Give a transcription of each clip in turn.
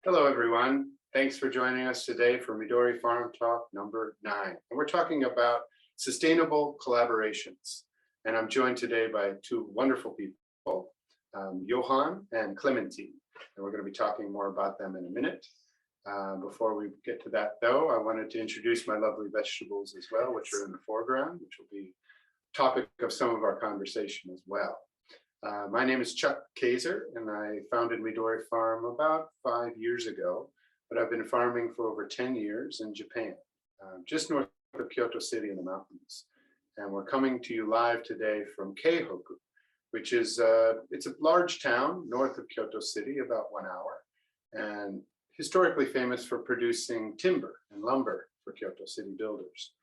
Hello, everyone. Thanks for joining us today for Midori Farm Talk number 9. And we're talking about sustainable collaborations. And I'm joined today by two wonderful people, Johan and Clementine. And we're going to be talking more about them in a minute. Before we get to that, though, I wanted to introduce my lovely vegetables as well, which are in the foreground, which will be topic of some of our conversation as well. My name is Chuck Kaiser, and I founded Midori Farm about 5 years ago, but I've been farming for over 10 years in Japan, just north of Kyoto City in the mountains. And we're coming to you live today from Keihoku, which is it's a large town north of Kyoto City, about 1 hour, and historically famous for producing timber and lumber for Kyoto City builders.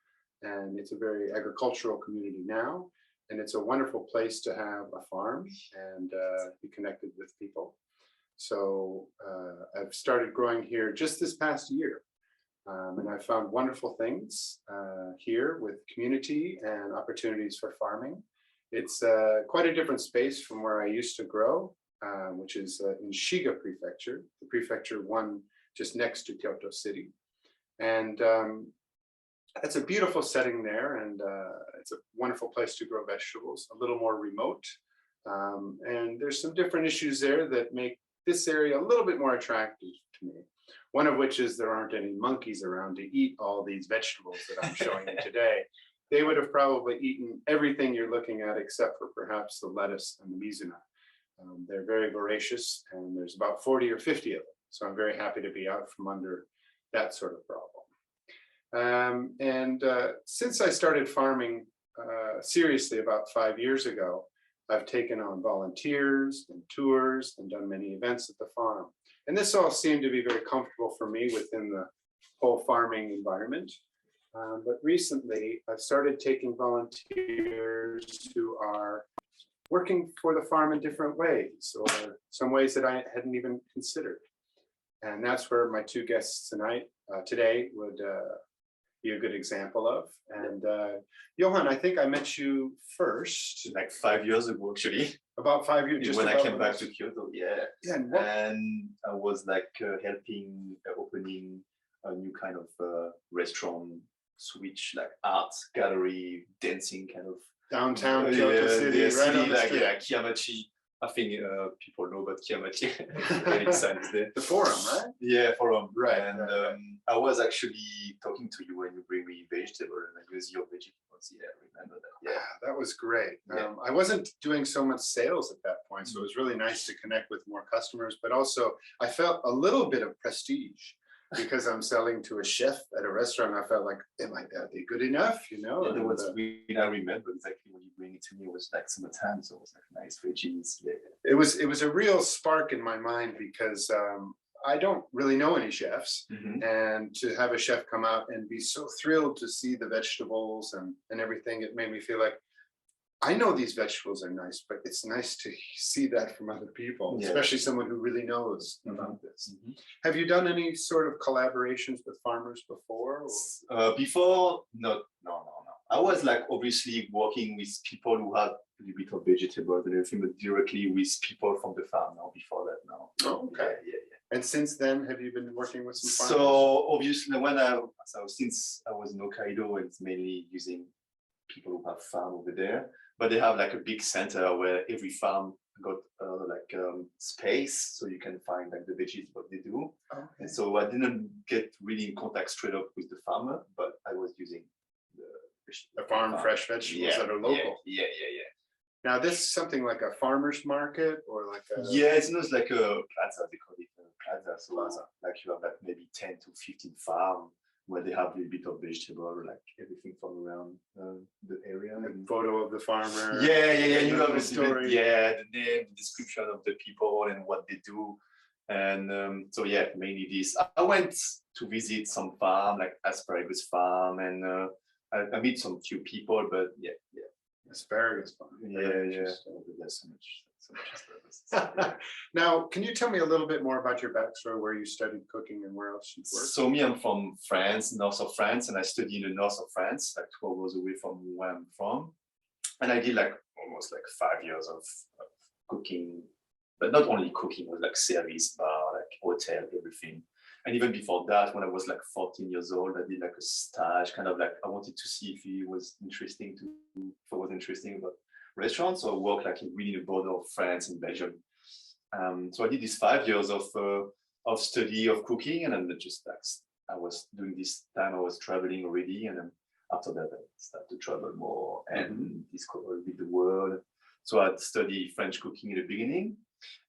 And it's a very agricultural community now. And it's a wonderful place to have a farm and be connected with people. So I've started growing here just this past year. And I've found wonderful things here with community and opportunities for farming. It's quite a different space from where I used to grow, which is in Shiga Prefecture, the prefecture one just next to Kyoto City. And it's a beautiful setting there, and it's a wonderful place to grow vegetables, a little more remote. And there's some different issues there that make this area a little bit more attractive to me. One of which is there aren't any monkeys around to eat all these vegetables that I'm showing you today. They would have probably eaten everything you're looking at except for perhaps the lettuce and the mizuna. They're very voracious, and there's about 40 or 50 of them. So I'm very happy to be out from under that sort of problem. Since I started farming seriously about 5 years ago, I've taken on volunteers and tours and done many events at the farm. And this all seemed to be very comfortable for me within the whole farming environment. But recently, I've started taking volunteers who are working for the farm in different ways, or some ways that I hadn't even considered. And that's where my two guests today would be a good example of. And Johan, I think I met you first. Like 5 years ago, actually. About 5 years, just when I came back to Kyoto, yeah. Yeah, and I was like helping opening a new kind of restaurant, switch, like art gallery, dancing kind of. Downtown Kyoto City, right on the street. Yeah, Kiyamachi. I think people know about Kiyamachi. The forum, right? Yeah, forum. Right. And I was actually talking to you when you bring me vegetable, and I use your vegetables. Yeah, I remember that. Yeah, that was great. Yeah. I wasn't doing so much sales at that point, so it was really nice to connect with more customers. But also, I felt a little bit of prestige because I'm selling to a chef at a restaurant. I felt like, are they good enough? You know. Yeah, I remember exactly when you bring it to me. It was like summertime, so it was like nice veggies. Yeah. It was a real spark in my mind because I don't really know any chefs, and to have a chef come out and be so thrilled to see the vegetables and everything, it made me feel like I know these vegetables are nice, but it's nice to see that from other people, especially someone who really knows about this. Have you done any sort of collaborations with farmers before? Before, no. I was like obviously working with people who have a little bit of vegetables and everything, but directly with people from the farm now. Before that, now. Oh, okay. Yeah. And since then, have you been working with some farmers? So obviously, since I was in Hokkaido, it's mainly using people who have farm over there. But they have like a big center where every farm got space, so you can find like the veggies what they do. Okay. And so I didn't get really in contact straight up with the farmer, but I was using the farm fresh vegetables that are local. Yeah. Now this is something like a farmer's market or like a... Yeah, it's not like a plaza, they call it a plaza. So like you have like maybe 10 to 15 farms where they have a little bit of vegetable, like everything from around the area. And photo of the farmer. Yeah. You have the story. The name, the description of the people and what they do. And so yeah, mainly this. I went to visit some farm, like asparagus farm, and I meet some few people, but yeah. Asparagus farm. Yeah. There's so much asparagus. Now, can you tell me a little bit more about your backstory, where you studied cooking and where else you worked? So I'm from France, north of France, and I studied in the north of France, like 12 hours away from where I'm from. And I did like almost like 5 years of cooking, but not only cooking, it was like service bar, like like hotel, everything. And even before that, when I was like 14 years old, I did like a stage, kind of like I wanted to see if it was interesting about restaurants. So I worked like within the border of France and Belgium. So I did this 5 years of study of cooking, and then just like I was doing this time I was traveling already, and then after that I started to travel more and discover a bit the world. So I studied French cooking in the beginning.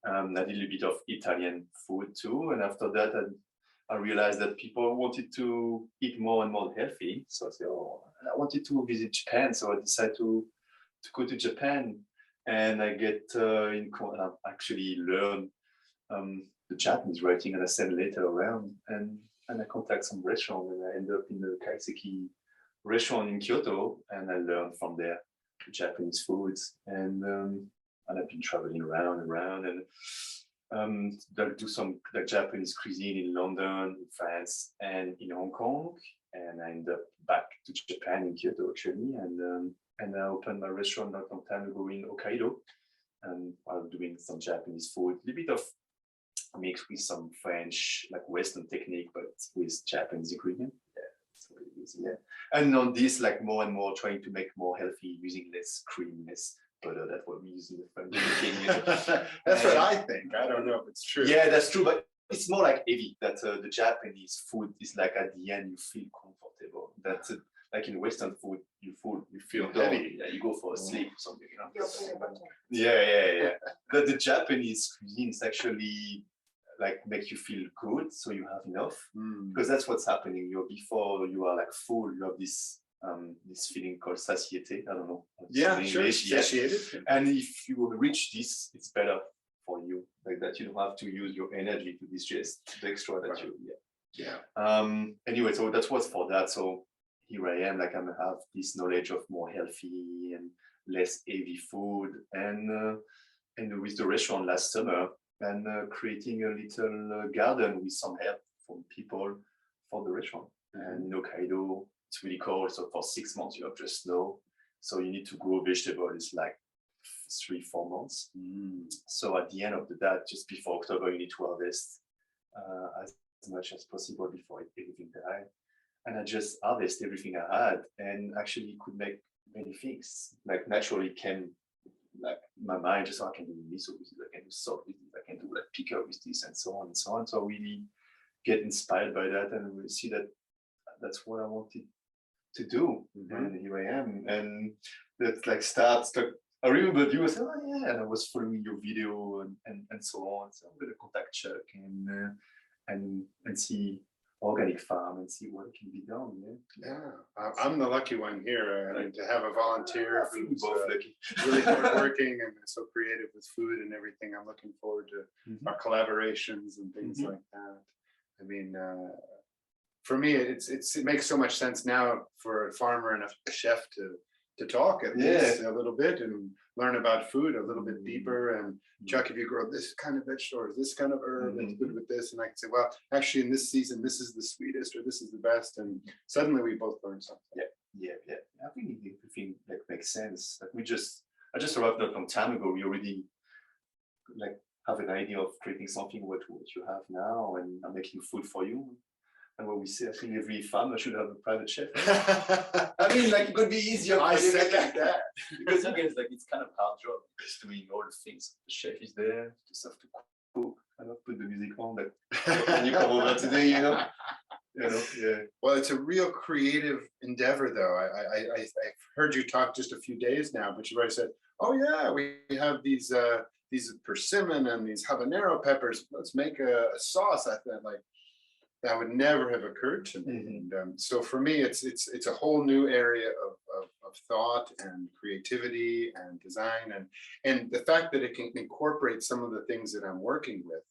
I did a little bit of Italian food too, and after that I realized that people wanted to eat more and more healthy. So I said, oh, I wanted to visit Japan. So I decided to go to Japan, and I actually learn the Japanese writing, and I send a letter around, and I contact some restaurant, and I end up in the Kaiseki restaurant in Kyoto, and I learned from there Japanese foods, and I've been traveling around and around, and I'll do some like Japanese cuisine in London, in France, and in Hong Kong, and I end up back to Japan in Kyoto actually, and I opened my restaurant not long time ago in Hokkaido, and while doing some Japanese food, a little bit of mixed with some French, like Western technique, but with Japanese ingredient. Yeah, that's what it is. Yeah, and on this, like more and more, trying to make more healthy, using less cream, less butter. That's what we use in the French cooking. That's what I think. I don't know if it's true. Yeah, that's true, but it's more like heavy. That the Japanese food is like at the end you feel comfortable. That's like in Western food, you feel heavy. Yeah, you go for a sleep or something. You know? Yeah. But the Japanese cuisine is actually like make you feel good, so you have enough, because that's what's happening. Before you are like full, you have this feeling called satiety. I don't know. Yeah, sure. Satiated. And if you reach this, it's better for you, like that you don't have to use your energy to digest the extra that you. Anyway, so that was for that. So here I am, like I have this knowledge of more healthy and less heavy food, and with the restaurant last summer, and creating a little garden with some help from people for the restaurant. And in Hokkaido, it's really cold, so for 6 months you have just snow, so you need to grow vegetables like 3-4 months. So at the end of the day, just before October, you need to harvest as much as possible before everything died. And I just harvest everything I had, and actually could make many things. Like naturally came, like my mind just, I can do miso with it, I can do salt with it, I can do like pickle with this, and so on and so on. So I really get inspired by that, and we see that that's what I wanted to do. And here I am, and that like starts like, I remember you said, oh yeah, and I was following your video and so on. So I'm gonna contact Chuck and see organic farm and see what can be done. I'm the lucky one here. I mean, to have a volunteer who's lucky. really hardworking and so creative with food and everything. I'm looking forward to our collaborations and things like that. I mean, for me, it makes so much sense now for a farmer and a chef to talk at least a little bit and learn about food a little bit deeper. And Chuck, if you grow this kind of vegetable or this kind of herb, it's good with this. And I can say, well, actually in this season, this is the sweetest or this is the best. And suddenly we both learn something. Yeah. I think everything like makes sense. Like I just arrived not a long time ago. We already like have an idea of creating something what you have now, and I'm making food for you. And what we say, I think every farmer should have a private chef. I mean, like it could be easier. I second that. Because again, it's like it's kind of hard job, just doing all the things. The chef is there, just have to cook, kind of put the music on. That when you come over today, you know. Well, it's a real creative endeavor, though. I've heard you talk just a few days now, but you've already said, "Oh yeah, we have these persimmon and these habanero peppers. Let's make a sauce." I thought like. That would never have occurred to me. And so for me, it's a whole new area of thought and creativity and design, and the fact that it can incorporate some of the things that I'm working with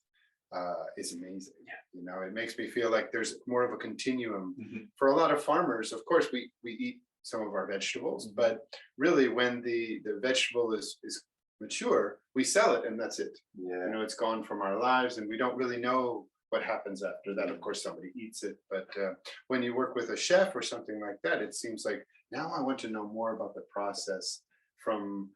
is amazing. You know, it makes me feel like there's more of a continuum. For a lot of farmers, of course, we eat some of our vegetables, but really when the vegetable is mature, we sell it and that's it. You know, it's gone from our lives, and we don't really know what happens after that. Of course, somebody eats it, but when you work with a chef or something like that, it seems like now I want to know more about the process from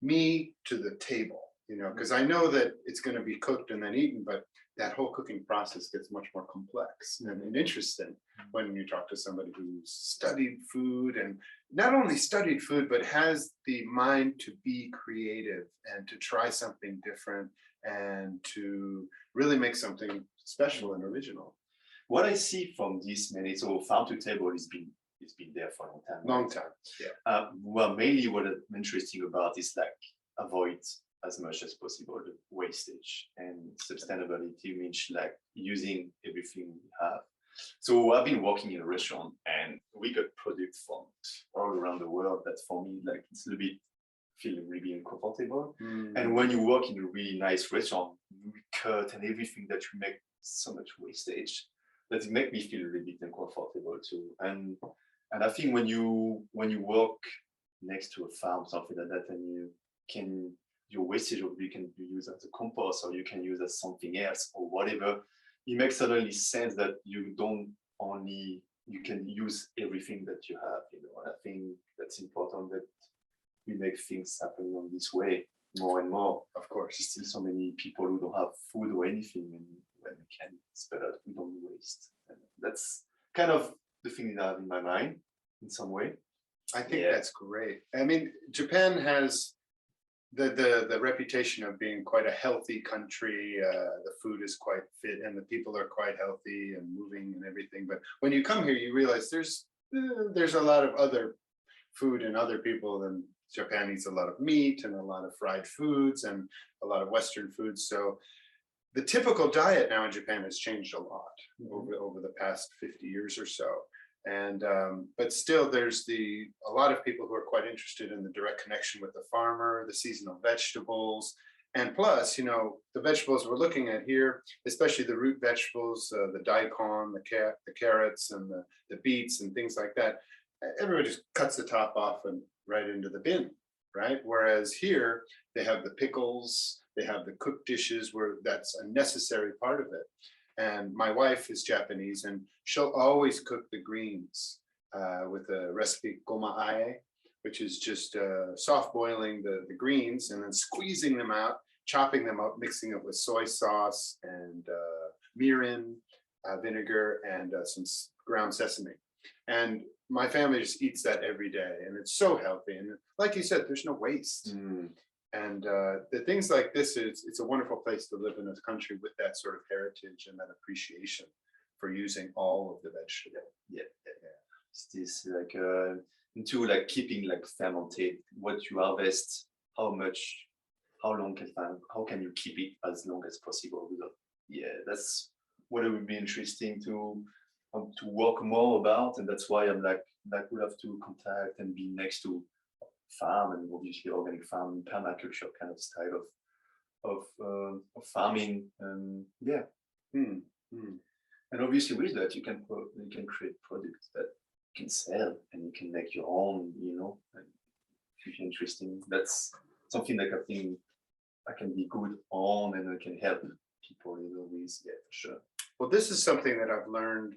me to the table, you know, because I know that it's going to be cooked and then eaten, but that whole cooking process gets much more complex and interesting when you talk to somebody who's studied food, and not only studied food, but has the mind to be creative and to try something different and to really make something special and original. What I see from this, man, so farm to table it's been there for a long time. Long time. Yeah. Well, mainly what I'm interesting about is like avoid as much as possible the wastage, and sustainability means like using everything we have. So I've been working in a restaurant and we got products from all around the world that for me, like it's a little bit feeling really uncomfortable. And when you work in a really nice restaurant, we cut and everything that you make so much wastage that it make me feel a little bit uncomfortable too. And I think when you work next to a farm, something like that, and you can your wastage of you can be used as a compost or you can use as something else or whatever, it makes suddenly sense that you don't only you can use everything that you have, you know. And I think that's important that we make things happen on this way more and more. Of course, there's still so many people who don't have food or anything, and when we can, it's better that we don't waste. And that's kind of the thing that I have in my mind in some way. I think that's great. I mean, Japan has the reputation of being quite a healthy country. The food is quite fit and the people are quite healthy and moving and everything. But when you come here, you realize there's a lot of other food and other people, and Japan eats a lot of meat and a lot of fried foods and a lot of Western foods. So the typical diet now in Japan has changed a lot over the past 50 years or so. And but still there's a lot of people who are quite interested in the direct connection with the farmer, the seasonal vegetables, and plus, you know, the vegetables we're looking at here, especially the root vegetables, the daikon, the carrots and the beets and things like that, everybody just cuts the top off and right into the bin, right? Whereas here they have the pickles, they have the cooked dishes where that's a necessary part of it. And my wife is Japanese, and she'll always cook the greens with a recipe goma ae, which is just soft boiling the greens and then squeezing them out, chopping them up, mixing it with soy sauce and mirin, vinegar, and some ground sesame. And my family just eats that every day, and it's so healthy. And like you said, there's no waste. And the things like this, it's a wonderful place to live in a country with that sort of heritage and that appreciation for using all of the vegetables. Yeah. It's this like into like keeping like fermented what you harvest, how can you keep it as long as possible without, that's what it would be interesting to work more about. And that's why I'm like we'll have to contact and be next to farm, and obviously organic farm, permaculture kind of style of farming. And and obviously with that you can create products that you can sell and you can make your own, you know, and it's interesting. That's something that I think I can be good on and I can help people, you know, with, for sure. Well, this is something that I've learned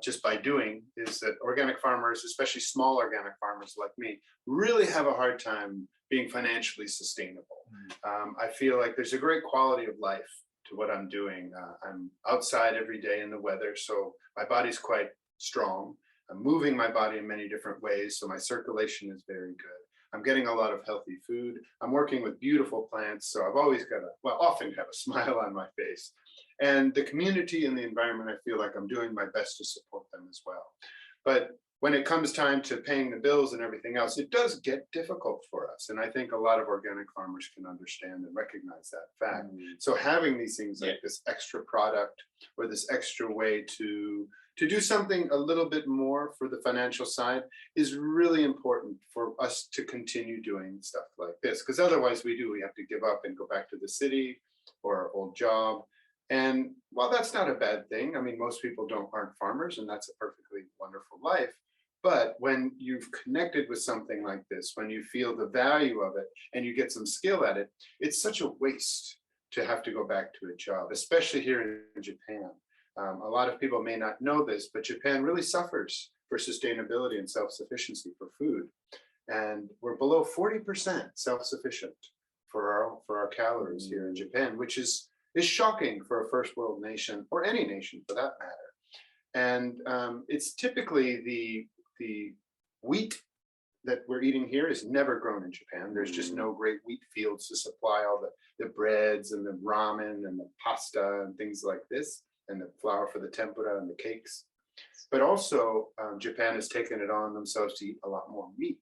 just by doing, is that organic farmers, especially small organic farmers like me, really have a hard time being financially sustainable. I feel like there's a great quality of life to what I'm doing. I'm outside every day in the weather, so my body's quite strong. I'm moving my body in many different ways, so my circulation is very good. I'm getting a lot of healthy food. I'm working with beautiful plants, so I've always got often have a smile on my face. And the community and the environment, I feel like I'm doing my best to support them as well. But when it comes time to paying the bills and everything else, it does get difficult for us. And I think a lot of organic farmers can understand and recognize that fact. So having these things like this extra product or this extra way to do something a little bit more for the financial side is really important for us to continue doing stuff like this. Because otherwise we have to give up and go back to the city or our old job. And while that's not a bad thing, I mean, most people aren't farmers, and that's a perfectly wonderful life. But when you've connected with something like this, when you feel the value of it and you get some skill at it, it's such a waste to have to go back to a job, especially here in Japan. A lot of people may not know this, but Japan really suffers for sustainability and self-sufficiency for food. And we're below 40% self-sufficient for our calories here in Japan, which is is shocking for a first world nation, or any nation for that matter. And it's typically the wheat that we're eating here is never grown in Japan. There's just no great wheat fields to supply all the breads and the ramen and the pasta and things like this, and the flour for the tempura and the cakes. But also Japan has taken it on themselves to eat a lot more meat.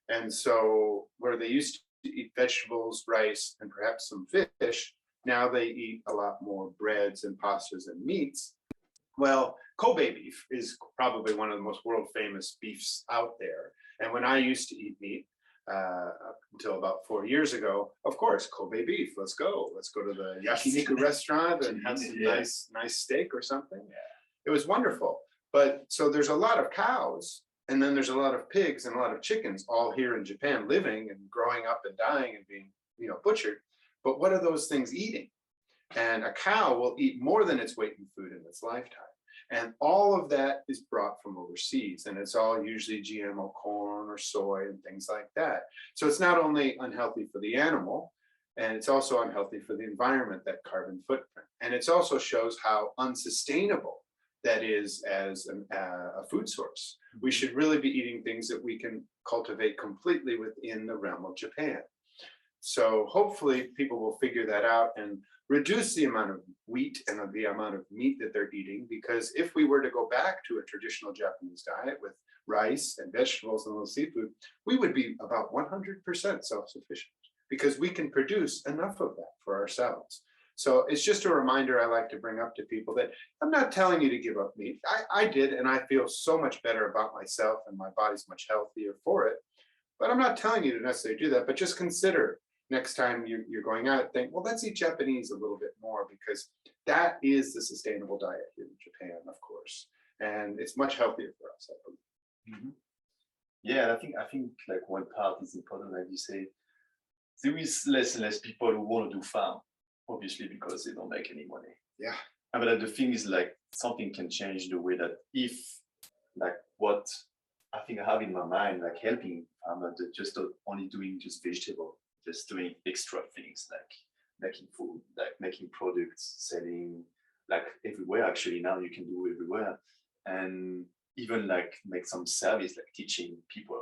And so where they used to eat vegetables, rice, and perhaps some fish, now they eat a lot more breads and pastas and meats. Well, Kobe beef is probably one of the most world famous beefs out there. And when I used to eat meat, up until about 4 years ago, of course, Kobe beef, let's go to the yakiniku restaurant and have some nice steak or something. It was wonderful. But so there's a lot of cows, and then there's a lot of pigs and a lot of chickens all here in Japan, living and growing up and dying and being, butchered. But what are those things eating? And a cow will eat more than its weight in food in its lifetime. And all of that is brought from overseas, and it's all usually GMO corn or soy and things like that. So it's not only unhealthy for the animal, and it's also unhealthy for the environment, that carbon footprint. And it also shows how unsustainable that is as a food source. We should really be eating things that we can cultivate completely within the realm of Japan. So hopefully people will figure that out and reduce the amount of wheat and the amount of meat that they're eating, because if we were to go back to a traditional Japanese diet with rice and vegetables and a little seafood, we would be about 100% self-sufficient, because we can produce enough of that for ourselves. So it's just a reminder I like to bring up to people that I'm not telling you to give up meat. I did, and I feel so much better about myself, and my body's much healthier for it. But I'm not telling you to necessarily do that, but just consider next time you're going out, think, well, let's eat Japanese a little bit more, because that is the sustainable diet here in Japan, of course. And it's much healthier for us, I believe. Mm-hmm. Yeah, I think like one part is important, like you say, there is less and less people who want to do farm, obviously, because they don't make any money. Yeah. But the thing is, like, something can change the way that if, like, what I think I have in my mind, like helping farmers, just only doing just vegetable, just doing extra things like making food, like making products, selling, like everywhere. Actually, now you can do everywhere, and even like make some service, like teaching people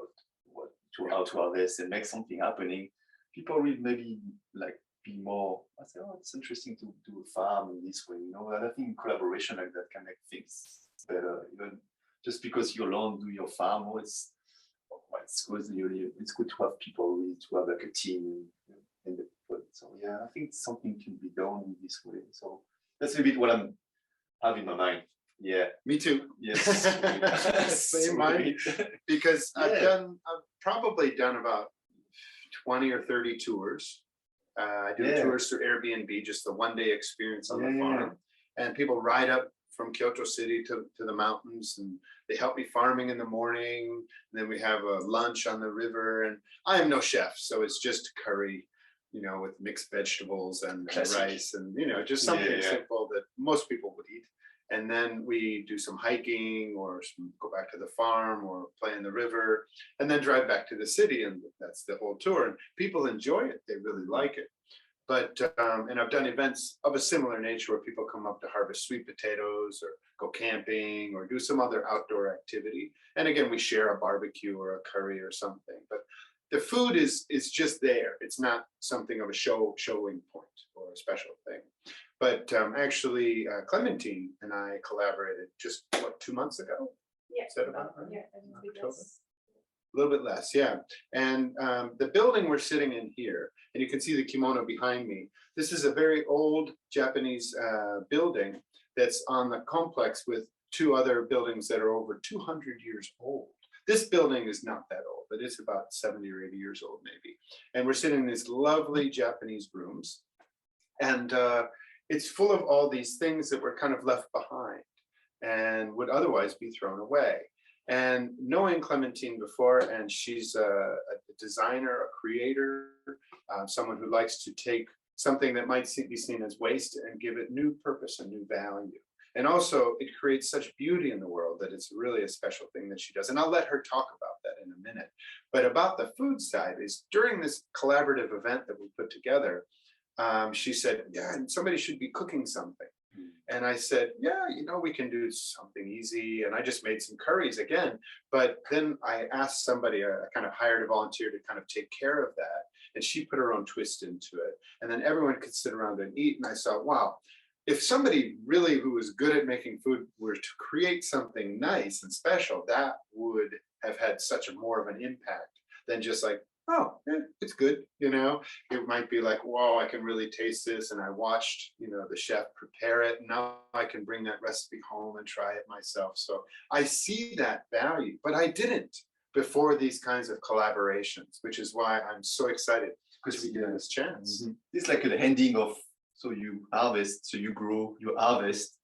how to harvest and make something happening. People will maybe like be more. I say, oh, it's interesting to do a farm in this way, And I think collaboration like that can make things better. Even just because you alone do your farm, it's good. It's good to have people, to have like a team in the food. So yeah, I think something can be done in this way. So that's a bit what I'm having in my mind. Yeah. Me too. Yes. Same mind. Because I've probably done about 20 or 30 tours. I do tours through Airbnb, just the one-day experience on the farm. And people ride up from Kyoto City to the mountains, and they help me farming in the morning. And then we have a lunch on the river, and I am no chef, so it's just curry, with mixed vegetables and rice, and just something simple that most people would eat. And then we do some hiking, or go back to the farm, or play in the river, and then drive back to the city, and that's the whole tour. And people enjoy it; they really like it. But and I've done events of a similar nature where people come up to harvest sweet potatoes, or go camping, or do some other outdoor activity. And again, we share a barbecue or a curry or something. But the food is just there. It's not something of a showing point or a special thing. But actually, Clementine and I collaborated just 2 months ago. Yeah. Is that about right? Yeah, October. A little bit less, yeah. And the building we're sitting in here, and you can see the kimono behind me. This is a very old Japanese building that's on the complex with 2 other buildings that are over 200 years old. This building is not that old, but it's about 70 or 80 years old, maybe. And we're sitting in these lovely Japanese rooms. And it's full of all these things that were kind of left behind and would otherwise be thrown away. And knowing Clementine before, and she's a designer, a creator, someone who likes to take something that might be seen as waste and give it new purpose and new value. And also, it creates such beauty in the world that it's really a special thing that she does. And I'll let her talk about that in a minute. But about the food side is, during this collaborative event that we put together, she said, yeah, and somebody should be cooking something. Mm. And I said, yeah, we can do something easy. And I just made some curries again. But then I asked somebody, I kind of hired a volunteer to kind of take care of that. And she put her own twist into it. And then everyone could sit around and eat. And I thought, wow, if somebody really who was good at making food were to create something nice and special, that would have had such a more of an impact than just like, oh, yeah, it's good. It might be like, whoa, I can really taste this. And I watched, the chef prepare it. Now I can bring that recipe home and try it myself. So I see that value, but I didn't before these kinds of collaborations, which is why I'm so excited because we get this chance. Mm-hmm. It's like a handing of, so you harvest, so you grow, you harvest,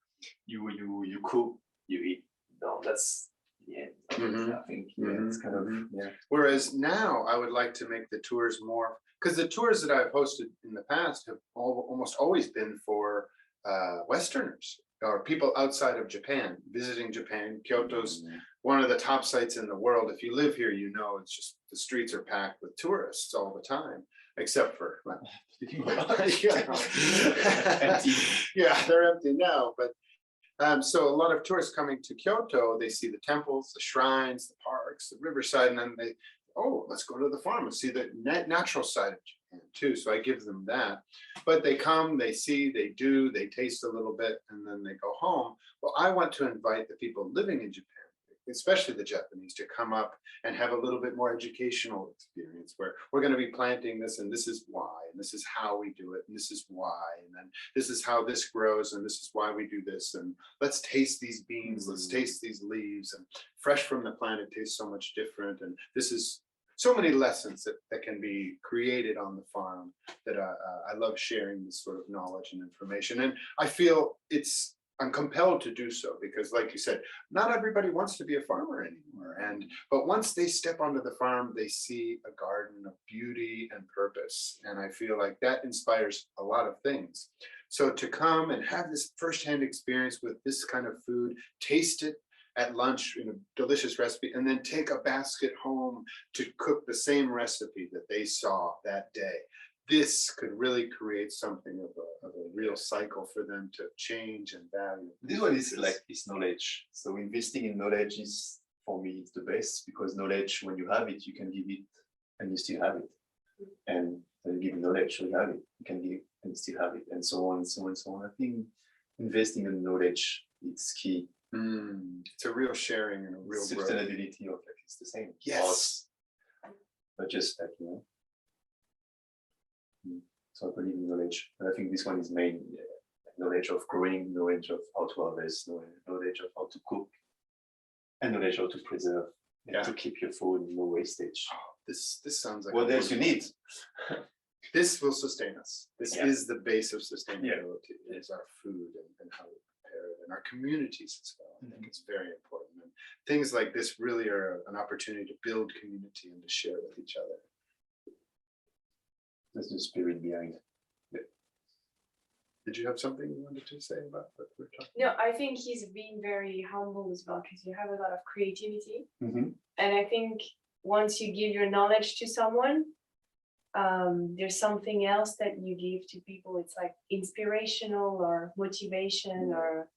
you cook, you eat. No, that's Mhm. I think it's kind of Whereas now I would like to make the tours more, because the tours that I've hosted in the past have almost always been for Westerners or people outside of Japan, visiting Japan. Kyoto's one of the top sites in the world. If you live here, it's just the streets are packed with tourists all the time, except for empty. Yeah, they're empty now, but so a lot of tourists coming to Kyoto, they see the temples, the shrines, the parks, the riverside, and then let's go to the farm and see the natural side of Japan too. So I give them that. But they come, they see, they do, they taste a little bit, and then they go home. Well, I want to invite the people living in Japan, especially the Japanese, to come up and have a little bit more educational experience where we're going to be planting this and this is why, and this is how we do it, and this is why, and then this is how this grows, and this is why we do this, and let's taste these beans, let's taste these leaves, and fresh from the plant, it tastes so much different, and this is so many lessons that can be created on the farm that I love sharing this sort of knowledge and information, and I feel I'm compelled to do so because, like you said, not everybody wants to be a farmer anymore. But once they step onto the farm, they see a garden of beauty and purpose. And I feel like that inspires a lot of things. So to come and have this firsthand experience with this kind of food, taste it at lunch in a delicious recipe, and then take a basket home to cook the same recipe that they saw that day. This could really create something of a real cycle for them to change and value. This one is like this knowledge. So investing in knowledge is, for me, it's the best because knowledge, when you have it, you can give it and you still have it. And then give knowledge, so you have it, you can give and still have it, and so on and so on and so on. I think investing in knowledge is key. It's a real sharing and a real sustainability of like it's the same. Yes. But just like so I believe in knowledge. And I think this one is main knowledge of growing, knowledge of how to harvest, knowledge of how to cook, and knowledge how to preserve, and to keep your food, no wastage. Oh, this sounds like what else you need. This will sustain us. This is the base of sustainability. It is our food and how we prepare it, and our communities as well. I think it's very important. And things like this really are an opportunity to build community and to share with each other. That's the spirit behind it. Did you have something you wanted to say about what we're talking about? No, I think he's being very humble as well because you have a lot of creativity. Mm-hmm. And I think once you give your knowledge to someone, there's something else that you give to people. It's like inspirational or motivation, or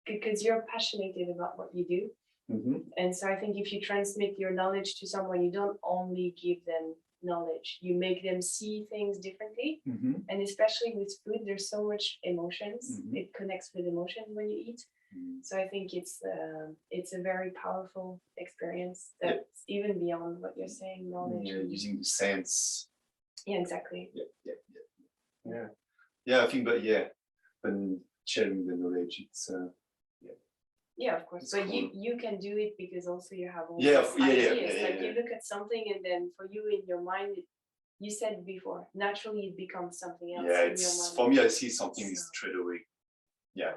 because you're passionate about what you do. Mm-hmm. And so I think if you transmit your knowledge to someone, you don't only give them knowledge, you make them see things differently. Mm-hmm. And especially with food, there's so much emotions. Mm-hmm. It connects with emotions when you eat. So I think it's a very powerful experience that's even beyond what you're saying, knowledge. Using the sense. Yeah, exactly. I think, but when sharing the knowledge, it's yeah, of course. But cool. you can do it because also you have all ideas. You look at something and then for you in your mind, you said before, naturally it becomes something else. Yeah, it's for me. I see something straight away. Yeah,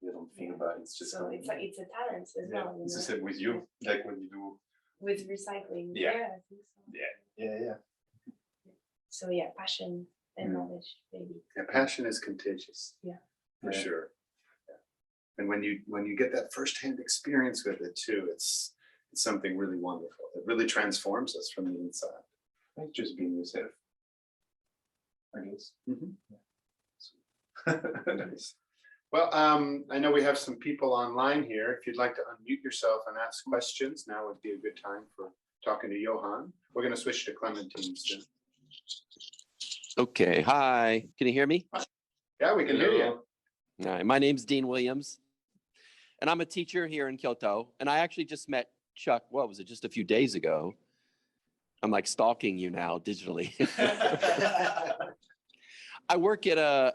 you don't think about it. It's just so it's a talent as well. It's the same with you, like when you do with recycling. Yeah, I think so. Yeah. So passion and knowledge, maybe. Yeah, passion is contagious. Yeah, for sure. And when you get that firsthand experience with it too, it's something really wonderful. It really transforms us from the inside. Like just being yourself, I guess. Mm-hmm. Nice. Well, I know we have some people online here. If you'd like to unmute yourself and ask questions, now would be a good time for talking to Johan. We're going to switch to Clementine soon. Okay, hi. Can you hear me? Yeah, we can hear you. Hi, my name's Dean Williams, and I'm a teacher here in Kyoto. And I actually just met Chuck, what was it, just a few days ago. I'm like stalking you now digitally. I work at a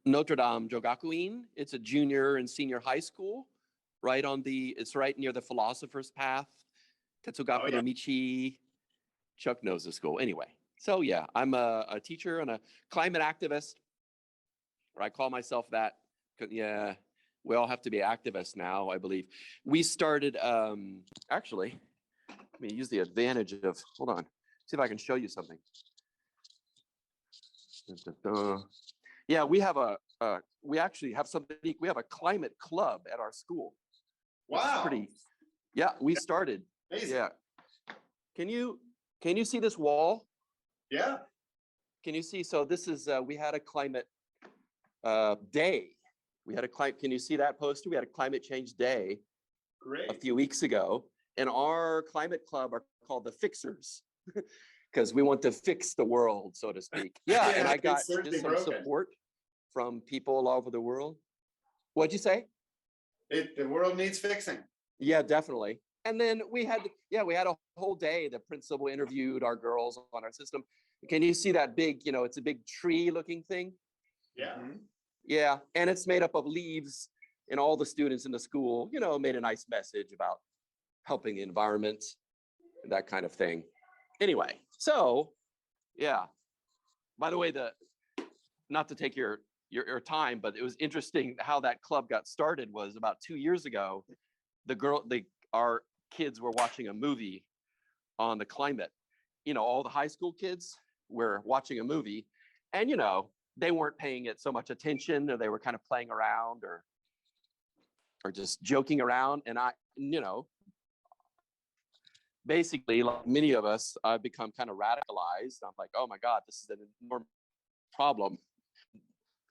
Notre Dame Jogakuin. It's a junior and senior high school, it's right near the Philosopher's Path, Tetsugaku no Michi. Chuck knows the school. Anyway, so yeah, I'm a teacher and a climate activist, or I call myself that. Yeah, we all have to be activists now, I believe. We started, actually, let me use the advantage of, hold on, see if I can show you something. Yeah, we actually have something unique. We have a climate club at our school. Wow. Yeah, we started. Amazing. Yeah. Can you see this wall? Yeah. Can you see? So this is, we had a climate day. Can you see that poster? We had a climate change day. Great. A few weeks ago. And our climate club are called the Fixers because we want to fix the world, so to speak. Yeah, and I got just some support from people all over the world. What'd you say? The world needs fixing. Yeah, definitely. And then we had a whole day. The principal interviewed our girls on our system. Can you see that big, it's a big tree looking thing? Yeah. Yeah, and it's made up of leaves, and all the students in the school, made a nice message about helping the environment, that kind of thing. Anyway, so yeah. By the way, not to take your time, but it was interesting how that club got started. Was about 2 years ago. Our kids were watching a movie on the climate. All the high school kids were watching a movie, and they weren't paying it so much attention, or they were kind of playing around or just joking around. And basically, like many of us, I've become kind of radicalized. I'm like, oh my God, this is an enormous problem,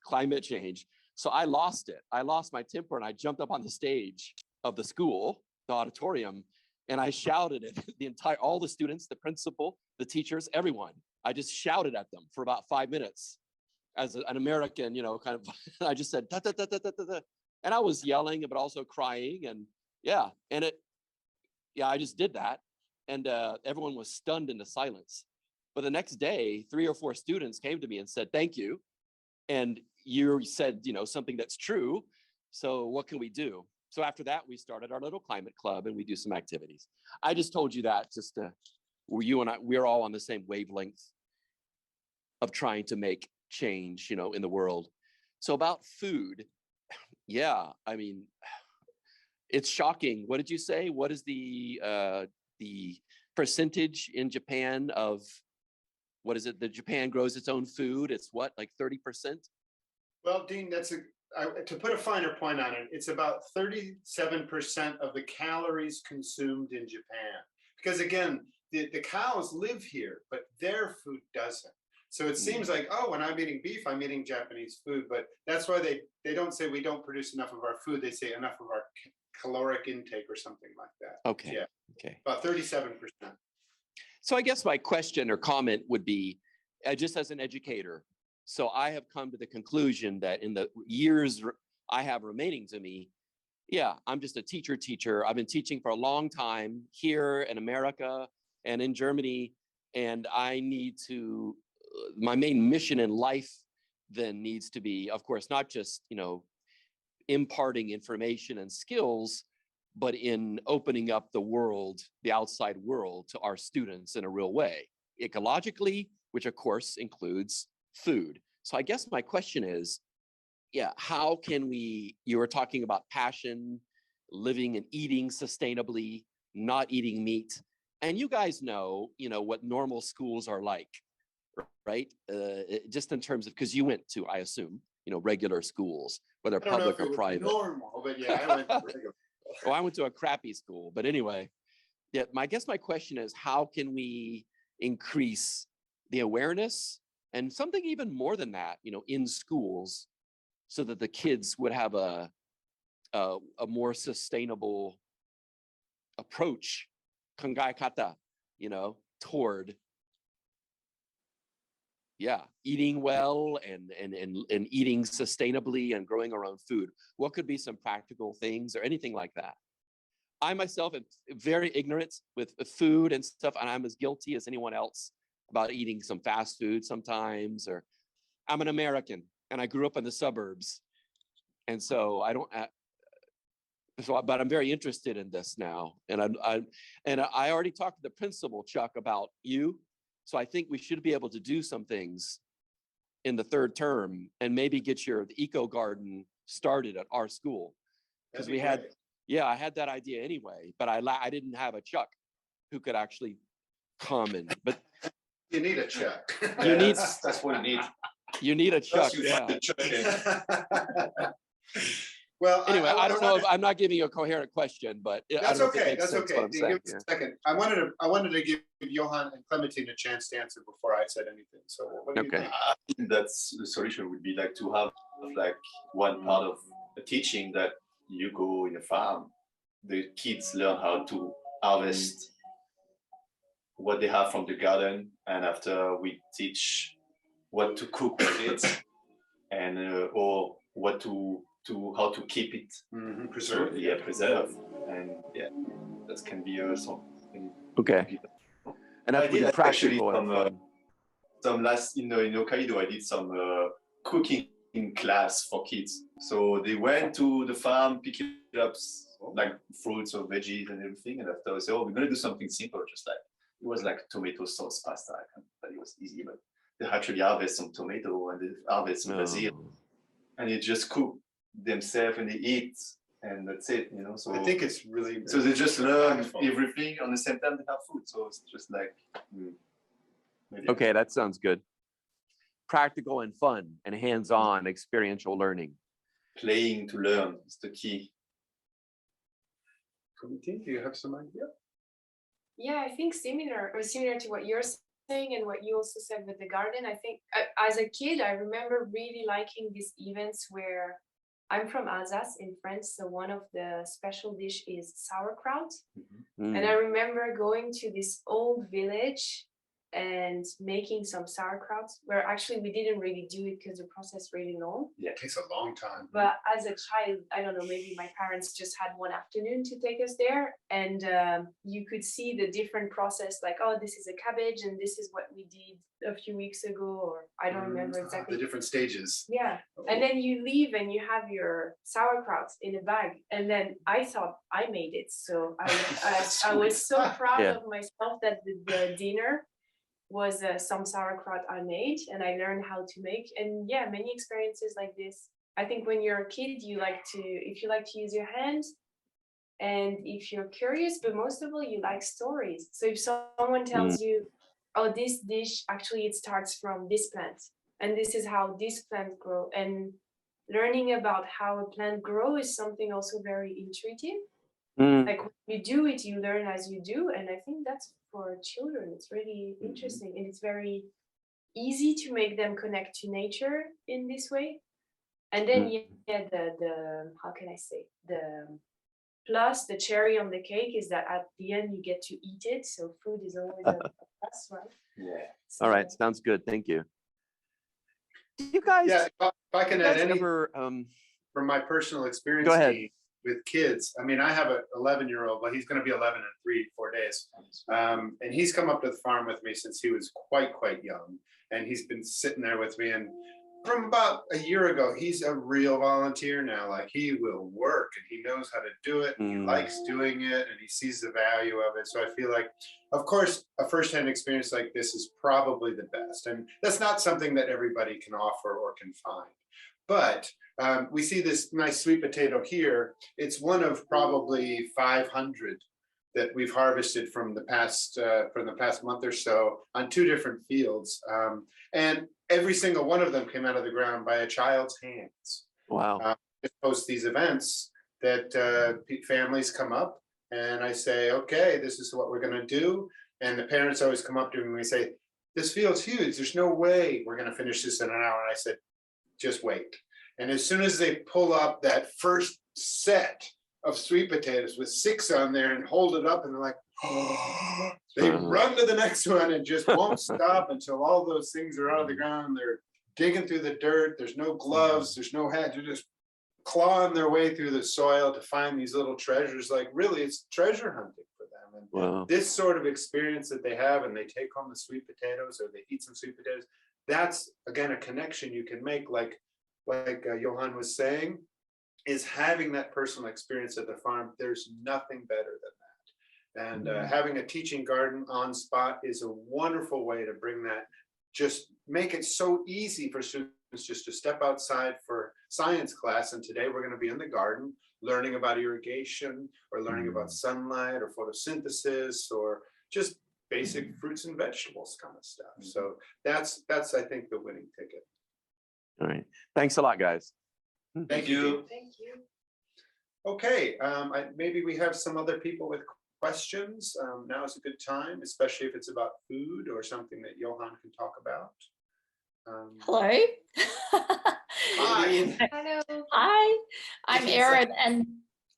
climate change. So I lost it. I lost my temper, and I jumped up on the stage of the school, the auditorium, and I shouted at all the students, the principal, the teachers, everyone. I just shouted at them for about 5 minutes as an American, kind of. I just said, da, da, da, da, da, da. And I was yelling, but also crying, and I just did that. And everyone was stunned into silence. But the next day, 3 or 4 students came to me and said, thank you. And you said, something that's true. So what can we do? So after that, we started our little climate club, and we do some activities. I just told you that just you and I, we're all on the same wavelength of trying to make change, in the world. So about food, yeah, I mean, it's shocking. What did you say? What is the percentage in Japan of, what is it, that Japan grows its own food? It's what, like 30%? Well, Dean, to put a finer point on it, it's about 37% of the calories consumed in Japan. Because again, the cows live here, but their food doesn't. So it seems like, oh, when I'm eating beef, I'm eating Japanese food, but that's why they don't say we don't produce enough of our food. They say enough of our caloric intake or something like that. Okay. Yeah. Okay. About 37%. So I guess my question or comment would be, just as an educator, so I have come to the conclusion that in the years I have remaining to me, yeah, I'm just a teacher. I've been teaching for a long time here in America and in Germany, and I need to, my main mission in life then needs to be, of course, not just, imparting information and skills, but in opening up the world, the outside world, to our students in a real way, ecologically, which of course includes food. So I guess my question is, how can you were talking about passion, living and eating sustainably, not eating meat. And you guys know, what normal schools are like, right? Just in terms of, because you went to, I assume, regular schools, whether public or private. Normal, but yeah, I went to regular. I went to a crappy school, but anyway, I guess my question is, how can we increase the awareness and something even more than that, in schools so that the kids would have a more sustainable approach, kangai kata, toward eating well and eating sustainably and growing our own food. What could be some practical things or anything like that? I myself am very ignorant with food and stuff, and I'm as guilty as anyone else about eating some fast food sometimes. Or I'm an American and I grew up in the suburbs, and so I don't. But I'm very interested in this now, and I already talked to the principal, Chuck, about you. So I think we should be able to do some things in the third term and maybe get the eco garden started at our school, because we had. Yeah, I had that idea anyway, but I didn't have a Chuck who could actually come and. But You need a Chuck. You need- that's what you need. you need a Chuck. Plus you Yeah. find the Chuck in. Well, Anyway, I don't know if I'm not giving you a coherent question, but I That's don't know if it okay. makes That's sense okay. what I'm Give saying. us a second. I wanted to give Johan and Clementine a chance to answer before I said anything. So what do you Okay. think? I think that's the solution would be like to have like one part of the teaching that you go in a farm, the kids learn how to harvest what they have from the garden, and after we teach what to cook with it, and or what to how to keep it Preserve. preserve, and that can be something. Okay. And I that's did pretty actually practical. and some fun. last in Hokkaido, I did some cooking class for kids. So they went to the farm, picking up like fruits or veggies and everything, and after I said, "Oh, we're gonna do something simple, just like it was like tomato sauce pasta." But it was easy, but they actually harvest some tomato and they harvest some basil, Oh. and they just cook themselves and they eat, and that's it. So I think it's really. so they just learn impactful. everything on the same time they have food. So it's just like maybe Okay, that sounds good. Practical and fun and hands-on experiential learning. playing to learn is the key. Clementine, do you have some idea? Yeah, I think similar to what you're saying and what you also said with the garden. I think as a kid, I remember really liking these events where I'm from Alsace in France. So one of the special dish is sauerkraut. Mm. And I remember going to this old village and making some sauerkraut, where actually we didn't really do it because the process really long. It takes a long time. But as a child, I don't know, maybe my parents just had one afternoon to take us there, and you could see the different process, like, oh, this is a cabbage and this is what we did a few weeks ago, or I don't remember exactly. The different stages. Yeah. And then you leave and you have your sauerkraut in a bag. And then I thought I made it. So I was so proud Yeah. of myself that the dinner was some sauerkraut I made, and I learned how to make. And yeah, many experiences like this. I think when you're a kid, if you like to use your hands, and if you're curious, but most of all, you like stories. So if someone tells you, oh, this dish, actually it starts from this plant, and this is how this plant grow, and learning about how a plant grows is something also very intuitive. Mm. Like when you do it, you learn as you do. And I think that's for children, it's really interesting, and it's very easy to make them connect to nature in this way. And then the how can I say, the plus the cherry on the cake is that at the end you get to eat it. So food is always a plus, right? Yeah. So, All right, sounds good. Thank you. Do you guys, Yeah, if I can you add guys any ever, from my personal experience. Go ahead. With kids. I mean, I have an 11-year-old, but he's going to be 11 in 3-4 days. And he's come up to the farm with me since he was quite young. And he's been sitting there with me. And from about a year ago, he's a real volunteer now. Like, he will work and he knows how to do it. And he likes doing it and he sees the value of it. So I feel like, of course, a firsthand experience like this is probably the best. And that's not something that everybody can offer or can find. But we see this nice sweet potato here. It's one of probably 500 that we've harvested from the past month or so on 2 different fields, and every single one of them came out of the ground by a child's hands. wow. Post these events that families come up and I say, okay, this is what we're going to do, and the parents always come up to me and we say, this field's huge. There's no way we're going to finish this in an hour. And I said, just wait. And as soon as they pull up that first set of sweet potatoes with 6 on there and hold it up, and they're like, oh, they run to the next one and just won't stop until all those things are out of the ground. They're digging through the dirt. There's no gloves. There's no hat. They're just clawing their way through the soil to find these little treasures. Like, really, it's treasure hunting for them. And Wow. this sort of experience that they have, and they take home the sweet potatoes or they eat some sweet potatoes, that's, again, a connection you can make, like Johan was saying, is having that personal experience at the farm. There's nothing better than that. And having a teaching garden on spot is a wonderful way to bring that, just make it so easy for students just to step outside for science class. And today we're going to be in the garden learning about irrigation, or learning about sunlight or photosynthesis, or just basic fruits and vegetables kind of stuff. So that's I think the winning ticket. All right. Thanks a lot, guys. Thank you. Thank you. Okay, maybe we have some other people with questions. Now is a good time, especially if it's about food or something that Johan can talk about. Hello. Hi. Hello. Hi, I'm Erin, and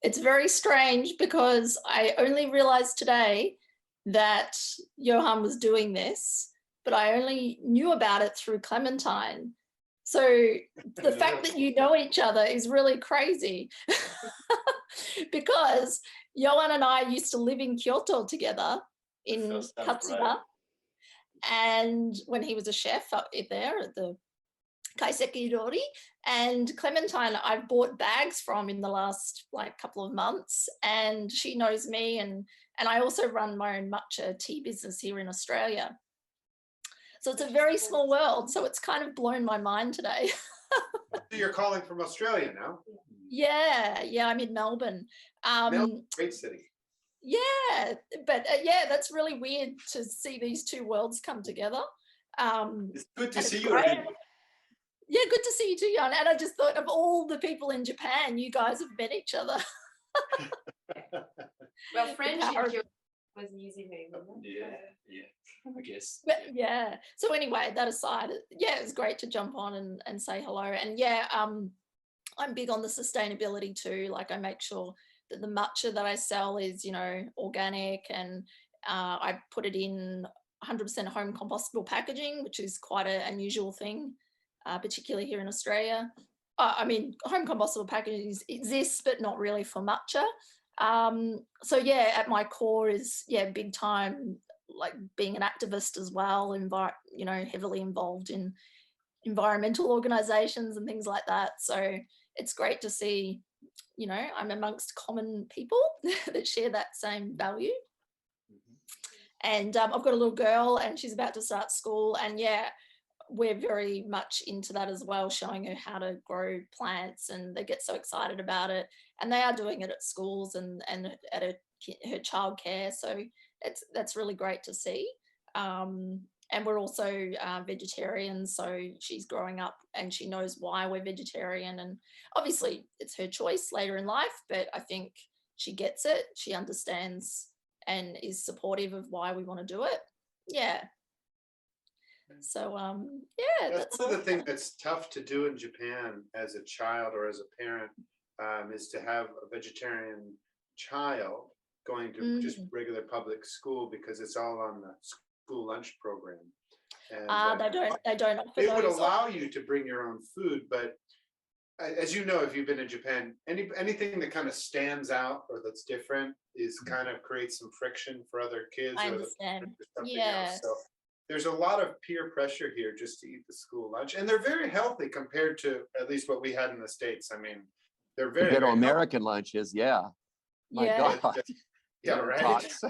it's very strange because I only realized today that Johan was doing this, but I only knew about it through Clementine. So the fact that you know each other is really crazy because Johan and I used to live in Kyoto together in First time, Katsuga. right. And when he was a chef up there at the Kaiseki Midori, and Clementine I've bought bags from in the last couple of months, and she knows me, and I also run my own matcha tea business here in Australia. So it's a very small world, so it's kind of blown my mind today. You're calling from Australia now? Yeah, I'm in Melbourne. Melbourne, great city. Yeah, but yeah, that's really weird to see these two worlds come together. It's good to and see it's you. great. Erin. Yeah, good to see you too, Jan. And I just thought, of all the people in Japan, you guys have met each other. Well, French power- was the easy way. wasn't it? Yeah, I guess. But yeah. So anyway, that aside, yeah, it was great to jump on and say hello. And yeah, I'm big on the sustainability too. Like, I make sure that the matcha that I sell is, organic, and I put it in 100% home compostable packaging, which is quite an unusual thing, particularly here in Australia. I mean, home compostable packaging exists, but not really for matcha. So yeah, at my core is, big time, like being an activist as well, heavily involved in environmental organizations and things like that. So it's great to see, I'm amongst common people that share that same value. And I've got a little girl, and she's about to start school, and yeah, we're very much into that as well, showing her how to grow plants, and they get so excited about it, and they are doing it at schools and at her childcare. So that's really great to see. And we're also vegetarians, so she's growing up and she knows why we're vegetarian, and obviously it's her choice later in life, but I think she gets it, she understands, and is supportive of why we want to do it. Yeah. So yeah, That's one of the things that's tough to do in Japan as a child or as a parent, is to have a vegetarian child going to just regular public school, because it's all on the school lunch program. And they don't offer they would those. allow you to bring your own food, but as you know, if you've been in Japan, anything that kind of stands out or that's different is kind of creates some friction for other kids. I or understand. something Yes. else. So there's a lot of peer pressure here just to eat the school lunch, and they're very healthy compared to at least what we had in the States. I mean, they're very, Compared to very American lunches, yeah. My Yeah. God. Yeah, right. Tots.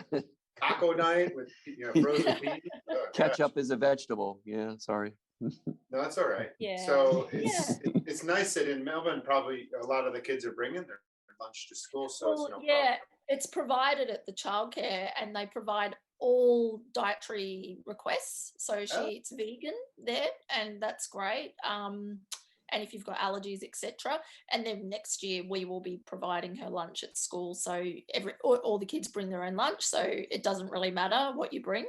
Taco night with frozen peas. Oh, gosh. Ketchup is a vegetable. Yeah, sorry. No, that's all right. Yeah. So it's nice that in Melbourne, probably a lot of the kids are bringing their lunch to school, so it's no problem. It's provided at the childcare, and they provide all dietary requests. So she eats vegan there, and that's great. And if you've got allergies, etc. And then next year we will be providing her lunch at school. So all the kids bring their own lunch, so it doesn't really matter what you bring.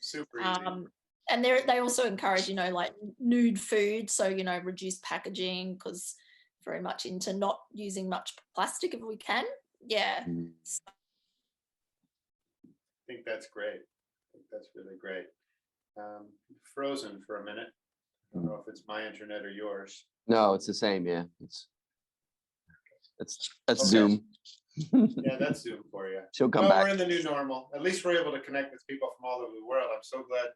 Super easy. And they also encourage, like nude food, so reduced packaging, because very much into not using much plastic if we can. Yeah. Mm. I think that's great. I think that's really great. Frozen for a minute. I don't know if it's my internet or yours. No, it's the same. Yeah, that's Okay. Zoom. Yeah, that's Zoom for you. She'll come Well, back. we're in the new normal. At least we're able to connect with people from all over the world. I'm so glad.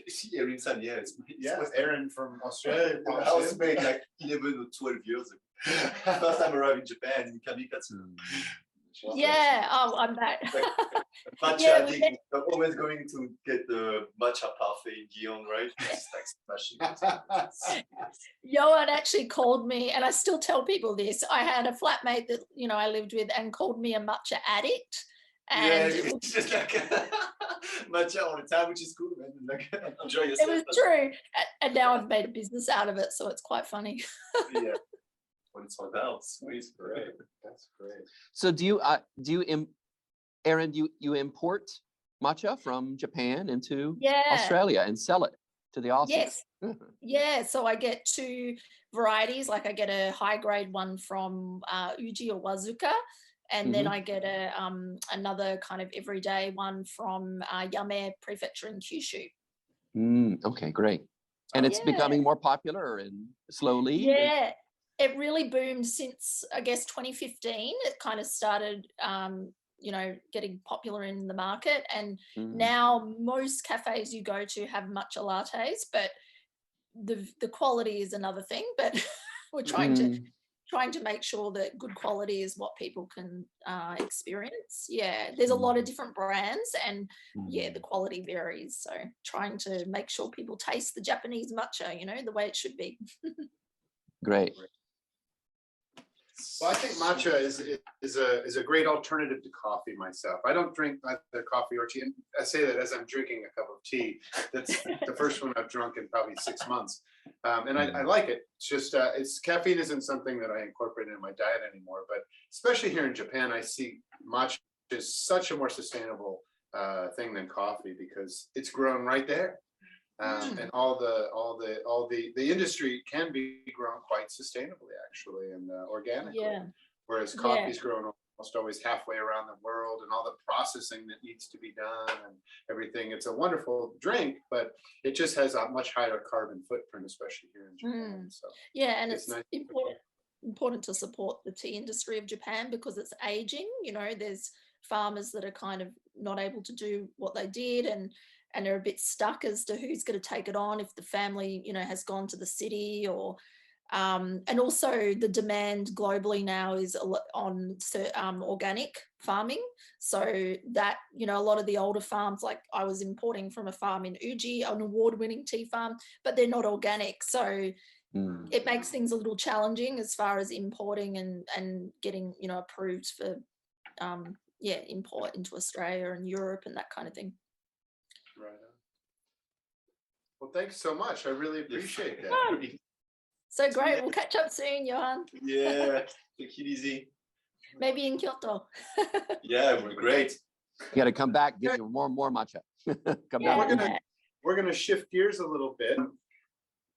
See, Erin's son, yeah, Yeah, Aaron from Australia. The house made like 11 or 12 years ago. First time arrived in Japan in Kamikatsu. Yeah. Oh, I'm back. Matcha, Yeah, I think we're always going to get the matcha parfait in Gion, right? It's like smashing. Johan actually called me, and I still tell people this. I had a flatmate that I lived with, and called me a matcha addict. And Yeah, it's just like matcha all the time, which is cool, man. Like enjoy it yourself. was true. And now I've made a business out of it, so it's quite funny. Yeah, what it's all about. Sweet, Great. That's great. So Aaron, do you import matcha from Japan into Yeah. Australia and sell it to the Aussies? Yes. Yeah. So I get 2 varieties. Like I get a high grade one from Uji or Wazuka, and then I get another kind of everyday one from Yame Prefecture in Kyushu. Okay, great. And it's becoming more popular and slowly. Yeah. It really boomed since, I guess, 2015. It kind of started, getting popular in the market. And now most cafes you go to have matcha lattes, but the quality is another thing. But we're trying to make sure that good quality is what people can experience. Yeah, there's a lot of different brands, and the quality varies. So trying to make sure people taste the Japanese matcha, the way it should be. Great. Well, I think matcha is a great alternative to coffee myself. I don't drink either coffee or tea. And I say that as I'm drinking a cup of tea. That's the first one I've drunk in probably 6 months. And I like it. It's just, caffeine isn't something that I incorporate in my diet anymore. But especially here in Japan, I see matcha is such a more sustainable thing than coffee because it's grown right there. And all the industry can be grown quite sustainably, actually, and organically. Yeah. Whereas coffee's grown almost always halfway around the world, and all the processing that needs to be done and everything. It's a wonderful drink, but it just has a much higher carbon footprint, especially here in Japan. So yeah, and it's nice. important to support the tea industry of Japan because it's aging. There's farmers that are kind of not able to do what they did, and they're a bit stuck as to who's going to take it on if the family, has gone to the city or, and also the demand globally now is a lot on organic farming. So that, a lot of the older farms, like I was importing from a farm in Uji, an award-winning tea farm, but they're not organic. So it makes things a little challenging as far as importing and getting, approved for, import into Australia and Europe and that kind of thing. Right on. Well, thanks so much. I really appreciate that. So great. We'll catch up soon, Johan. Yeah, take it easy. Maybe in Kyoto. Yeah, we're great. You got to come back, get you more matcha. Come back. We're gonna shift gears a little bit.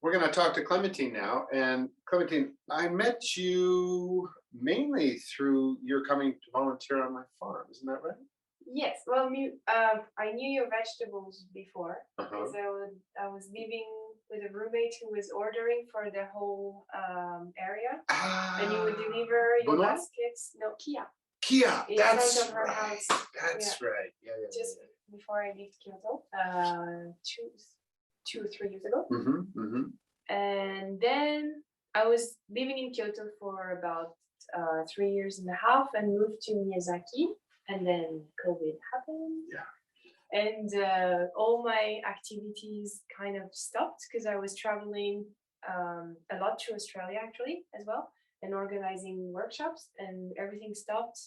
We're gonna talk to Clementine now. And Clementine, I met you mainly through your coming to volunteer on my farm. Isn't that right? Yes, well, I knew your vegetables before because I was living with a roommate who was ordering for the whole area, and you would deliver your baskets. No, Kia, in that's front of her right. house. That's right. Yeah. Just before I left Kyoto, 2 or 3 years ago, and then I was living in Kyoto for about 3 years and a half, and moved to Miyazaki. And then COVID happened. Yeah. And all my activities kind of stopped because I was traveling a lot to Australia actually as well, and organizing workshops, and everything stopped.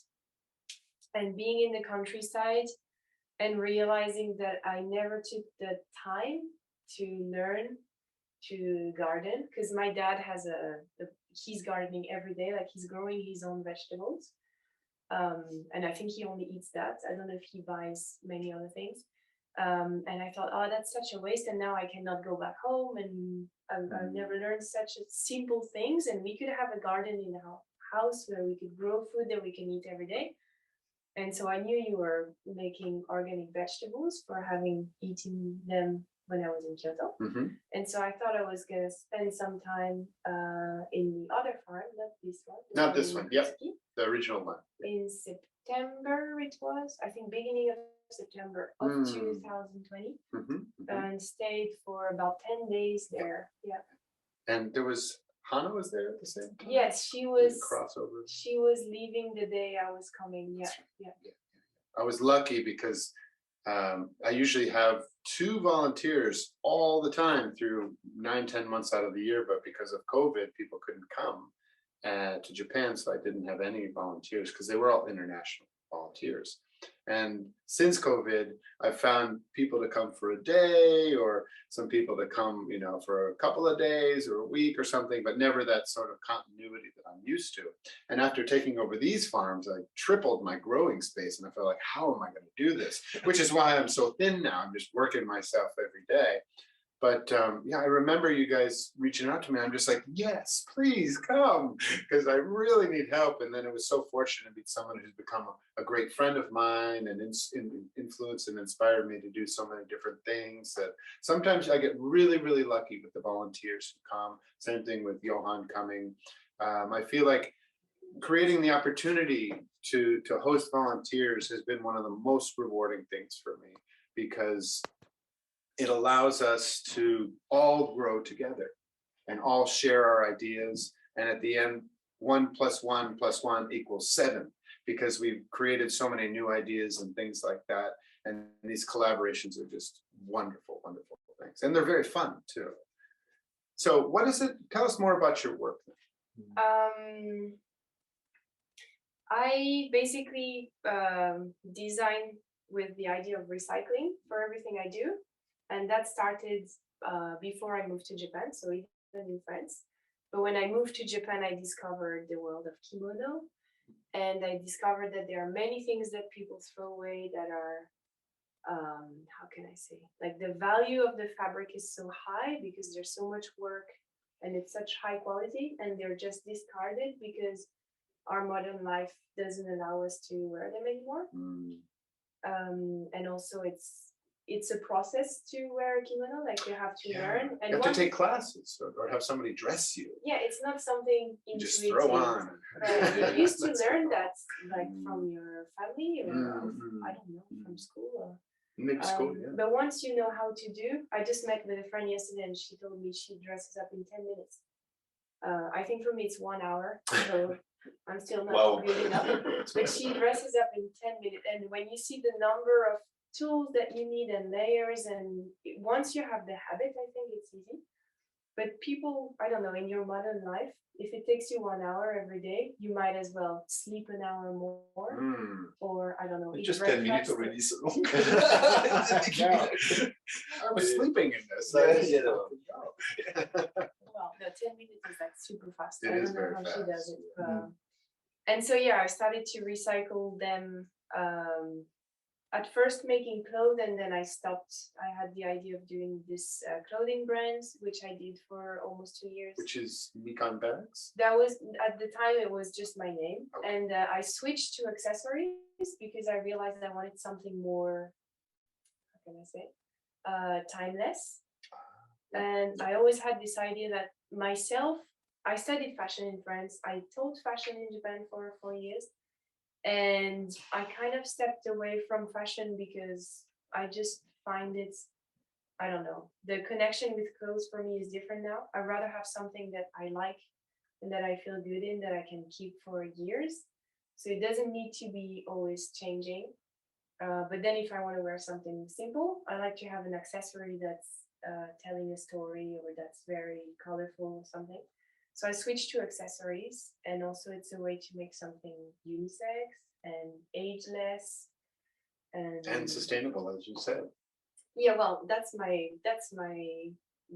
And being in the countryside and realizing that I never took the time to learn to garden, because my dad has he's gardening every day, like he's growing his own vegetables. And I think he only eats that. I don't know if he buys many other things. And I thought, oh, that's such a waste, and now I cannot go back home, and I've never learned such simple things. And we could have a garden in our house where we could grow food that we can eat every day. And so I knew you were making organic vegetables for having eaten them when I was in Kyoto. And so I thought I was going to spend some time in the other farm, not this one. Not this one, yep. Mitsuki. The original one. In September it was, I think beginning of September of 2020, and stayed for about 10 days there. Yeah. And there was, Hana was there at the same time? Yes, she was. Crossover. She was leaving the day I was coming. Yeah, yeah. I was lucky because I usually have 2 volunteers all the time through 9-10 months out of the year, but because of COVID, people couldn't come to Japan, so I didn't have any volunteers because they were all international volunteers. And since COVID, I've found people to come for a day, or some people to come, you know, for a couple of days or a week or something, but never that sort of continuity that I'm used to. And after taking over these farms, I tripled my growing space, and I felt like, how am I going to do this? Which is why I'm so thin now. I'm just working myself every day. But yeah, I remember you guys reaching out to me. I'm just like, yes, please come, because I really need help. And then it was so fortunate to meet someone who's become a great friend of mine and influenced and inspired me to do so many different things that sometimes I get really, really lucky with the volunteers who come. Same thing with Johan coming. I feel like creating the opportunity to host volunteers has been one of the most rewarding things for me, because it allows us to all grow together and all share our ideas. And at the end, 1 + 1 + 1 = 7, because we've created so many new ideas and things like that. And these collaborations are just wonderful, wonderful things. And they're very fun too. So what is it? Tell us more about your work. I basically design with the idea of recycling for everything I do. And that started before I moved to Japan, so even in France. But when I moved to Japan, I discovered the world of kimono. And I discovered that there are many things that people throw away that are, how can I say, like the value of the fabric is so high because there's so much work and it's such high quality, and they're just discarded because our modern life doesn't allow us to wear them anymore. And also it's a process to wear a kimono, like you have to learn. And you have to take classes or have somebody dress you. Yeah, it's not something You intuitive. just throw on. You used to learn that like from your family or I don't know, from school. Or, maybe school, yeah. But once you know how to do, I just met with a friend yesterday and she told me she dresses up in 10 minutes. I think for me it's 1 hour, so I'm still not good enough. But she dresses up in 10 minutes, and when you see the number of tools that you need and layers, and once you have the habit, I think it's easy. But people, I don't know, in your modern life, if it takes you 1 hour every day, you might as well sleep an hour more, or I don't know. Just 10 minutes already, so. I was sleeping in this. Well, no, 10 minutes is like super fast. It I is don't know very how fast. she does it. And so yeah, I started to recycle them. At first making clothes, and then I stopped. I had the idea of doing this clothing brands, which I did for almost 2 years. Which is Nikon bags? That was, at the time, it was just my name. Okay. And I switched to accessories because I realized I wanted something more, how can I say, timeless. And I always had this idea that myself, I studied fashion in France. I taught fashion in Japan for 4 years. And I kind of stepped away from fashion because I just find it, I don't know, the connection with clothes for me is different now. I'd rather have something that I like and that I feel good in, that I can keep for years. So it doesn't need to be always changing. But then if I want to wear something simple, I like to have an accessory that's telling a story or that's very colorful or something. So I switched to accessories, and also it's a way to make something unisex and ageless and sustainable, as you said. Yeah, well, that's my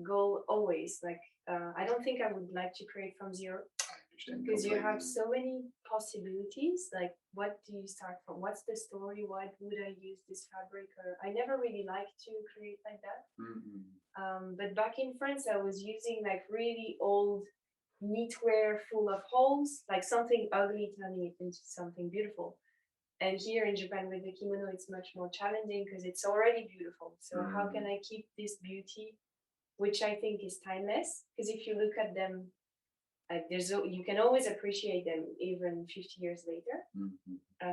goal always. Like I don't think I would like to create from zero. because you have so many possibilities. Like, what do you start from? What's the story? Why would I use this fabric? Or I never really liked to create like that. But back in France, I was using like really old knitwear full of holes, like something ugly turning it into something beautiful. And here in Japan with the kimono, it's much more challenging because it's already beautiful. So how can I keep this beauty, which I think is timeless? Because if you look at them, like you can always appreciate them even 50 years later.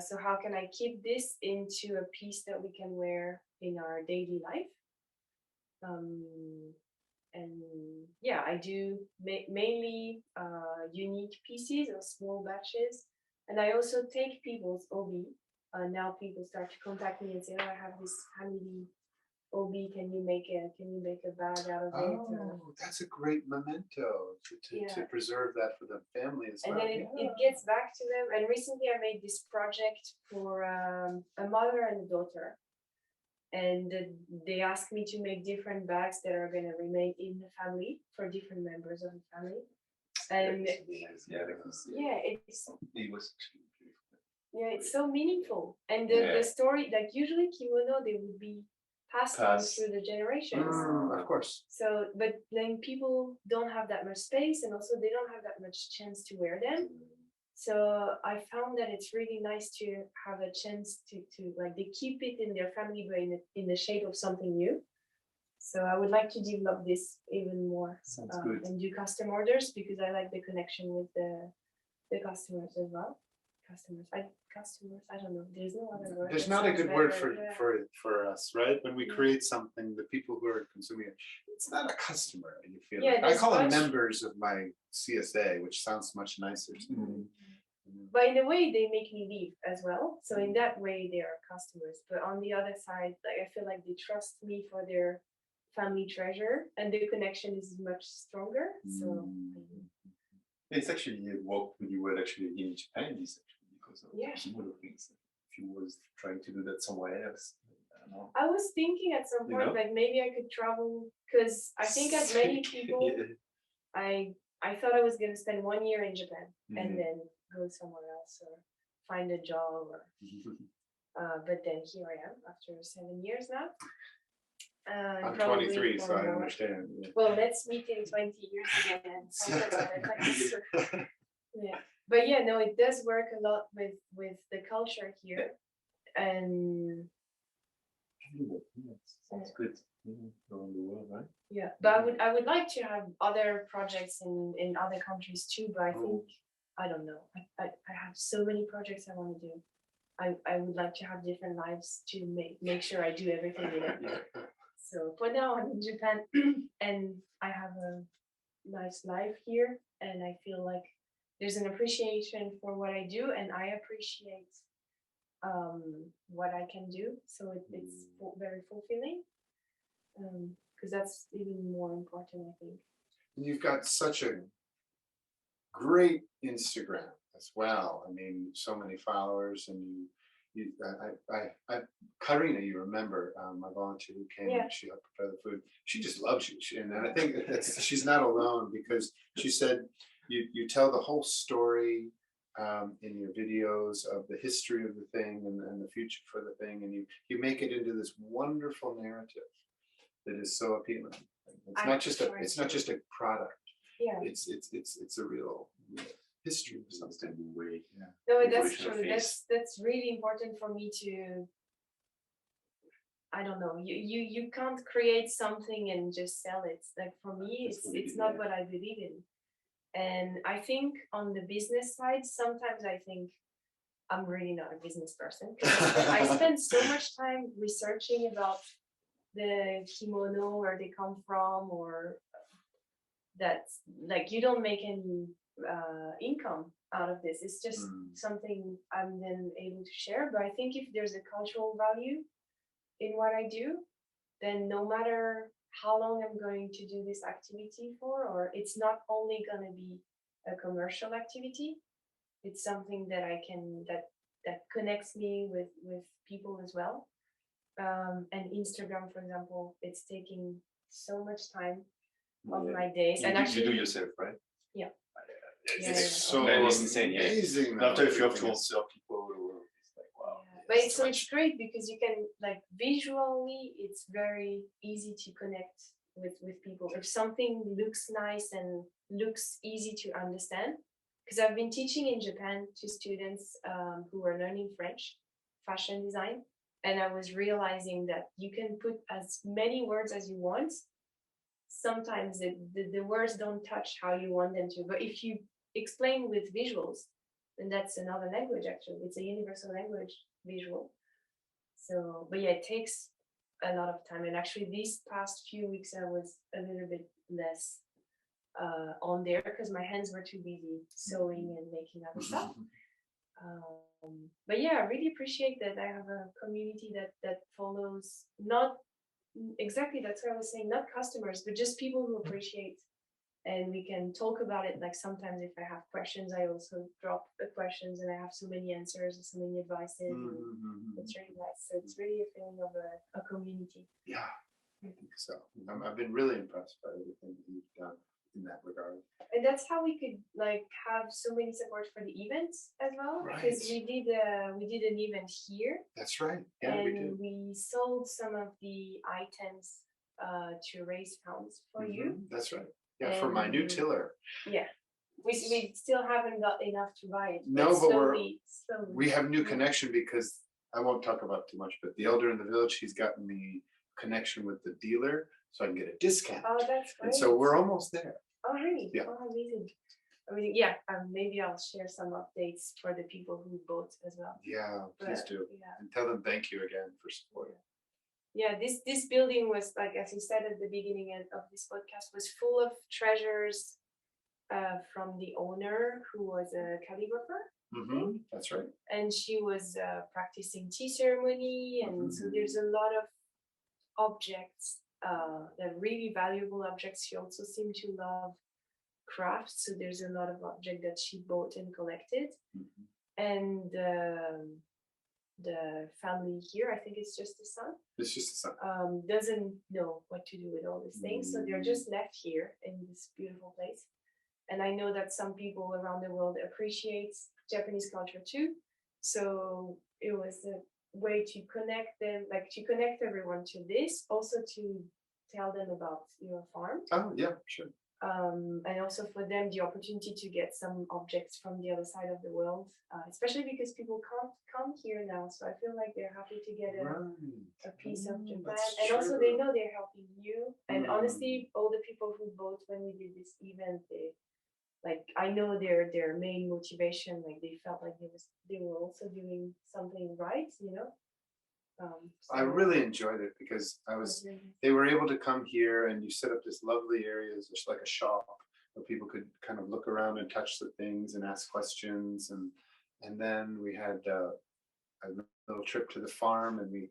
So how can I keep this into a piece that we can wear in our daily life? And yeah, I do mainly unique pieces or small batches. And I also take people's obi. Now people start to contact me and say, "Oh, I have this handy obi. Can you make a bag out of it?" Oh, that's a great memento to preserve that for the family as well. And then it gets back to them. And recently I made this project for a mother and a daughter. And they asked me to make different bags that are going to remain in the family for different members of the family. And it's so meaningful. And the story, like usually kimono, they would be passed on through the generations. Of course. So, but then people don't have that much space, and also they don't have that much chance to wear them. So I found that it's really nice to have a chance to like they keep it in their family, but in the shape of something new. So I would like to develop this even more and do custom orders, because I like the connection with the customers as well. Customers, I don't know. There's no other word. There's not a good word for us, right? When we create something, the people who are consuming it, it's not a customer. You feel like. I call them members of my CSA, which sounds much nicer. But in a way, they make me leave as well. So in that way, they are customers. But on the other side, like I feel like they trust me for their family treasure, and the connection is much stronger. So it's actually worked really well actually in Japan, this actually, because of kimono things. If you was trying to do that somewhere else. I was thinking at some point, like maybe I could travel, because I think as many people, I thought I was going to spend 1 year in Japan and then go somewhere else or find a job. Or, but then here I am after 7 years now. I'm 23, so I understand. Yeah. Well, let's meet in 20 years again. Yeah, but yeah, no, it does work a lot with the culture here, and sounds good. Around the world, right? Yeah, but I would like to have other projects in other countries too. But I think I don't know. I have so many projects I want to do. I would like to have different lives to make sure I do everything in it. So for now, I'm in Japan, and I have a nice life here, and I feel like there's an appreciation for what I do, and I appreciate what I can do. So it's very fulfilling, because that's even more important, I think. You've got such a great Instagram as well. I mean, so many followers, and Karina, you remember, my volunteer who came and she helped prepare the food. She just loves you, and I think she's not alone, because she said you tell the whole story in your videos of the history of the thing and the future for the thing, and you make it into this wonderful narrative that is so appealing. It's not just a product. Yeah, it's a real history of something. No, that's true. That's really important for me to. I don't know. You can't create something and just sell it. Like for me, it's not what I believe in. And I think on the business side, sometimes I think I'm really not a business person. I spend so much time researching about the kimono, where they come from, or that's like you don't make any income out of this. It's just something I'm then able to share. But I think if there's a cultural value in what I do, then no matter how long I'm going to do this activity for, or it's not only going to be a commercial activity, it's something that I can that connects me with people as well. And Instagram, for example, it's taking so much time of my days. And actually, you do yourself, right? Yeah. Yeah, It's yeah. so Man, it's insane, yeah. amazing. And though. after if you have to Everything is- answer people, it's like wow. But it's so it's great because you can like visually, it's very easy to connect with people. If something looks nice and looks easy to understand, because I've been teaching in Japan to students who are learning French fashion design, and I was realizing that you can put as many words as you want. Sometimes the words don't touch how you want them to, but if you explain with visuals, then that's another language actually. It's a universal language, visual. So, but yeah, it takes a lot of time. And actually, these past few weeks, I was a little bit less on there because my hands were too busy sewing and making other stuff. But yeah, I really appreciate that I have a community that follows not exactly that's what I was saying, not customers, but just people who appreciate. And we can talk about it. Like sometimes if I have questions, I also drop the questions and I have so many answers and so many advices. And it's really nice. So it's really a feeling of a community. Yeah, I think so. I've been really impressed by everything that you've done in that regard. And that's how we could like have so many support for the events as well. Because Right. we did an event here. That's right. Yeah, we did. And we sold some of the items to raise funds for you. That's right. Yeah, for my new And- tiller. Yeah. We still haven't got enough to buy it. No, but slowly. we have new Yeah. connection because I won't talk about too much, but the elder in the village, he's gotten me connection with the dealer, so I can get a discount. Oh, that's great. And so we're almost there. Oh, really? Yeah. Oh, amazing. I mean, yeah, maybe I'll share some updates for the people who bought as well. Yeah, please But, do. Yeah. And tell them thank you again for supporting. Yeah, this building was like, as you said at the beginning of this podcast, was full of treasures from the owner who was a calligrapher. That's right. And she was practicing tea ceremony, and so there's a lot of objects that really valuable objects. She also seemed to love crafts, so there's a lot of objects that she bought and collected. And the family here, I think it's just the son, It's just a son. doesn't know what to do with all these things, so they're just left here in this beautiful place. And I know that some people around the world appreciate Japanese culture too. So it was a way to connect them, like to connect everyone to this, also to tell them about your farm. Oh, yeah, sure. And also for them, the opportunity to get some objects from the other side of the world, especially because people can't come here now. So I feel like they're happy to get a piece of Japan. that's And also they true. know they're helping you. And honestly, all the people who bought when we did this event, like I know their main motivation, like they felt like they were also doing something right, you know. I really enjoyed it because they were able to come here and you set up this lovely area, just like a shop where people could kind of look around and touch the things and ask questions. And then we had a little trip to the farm and we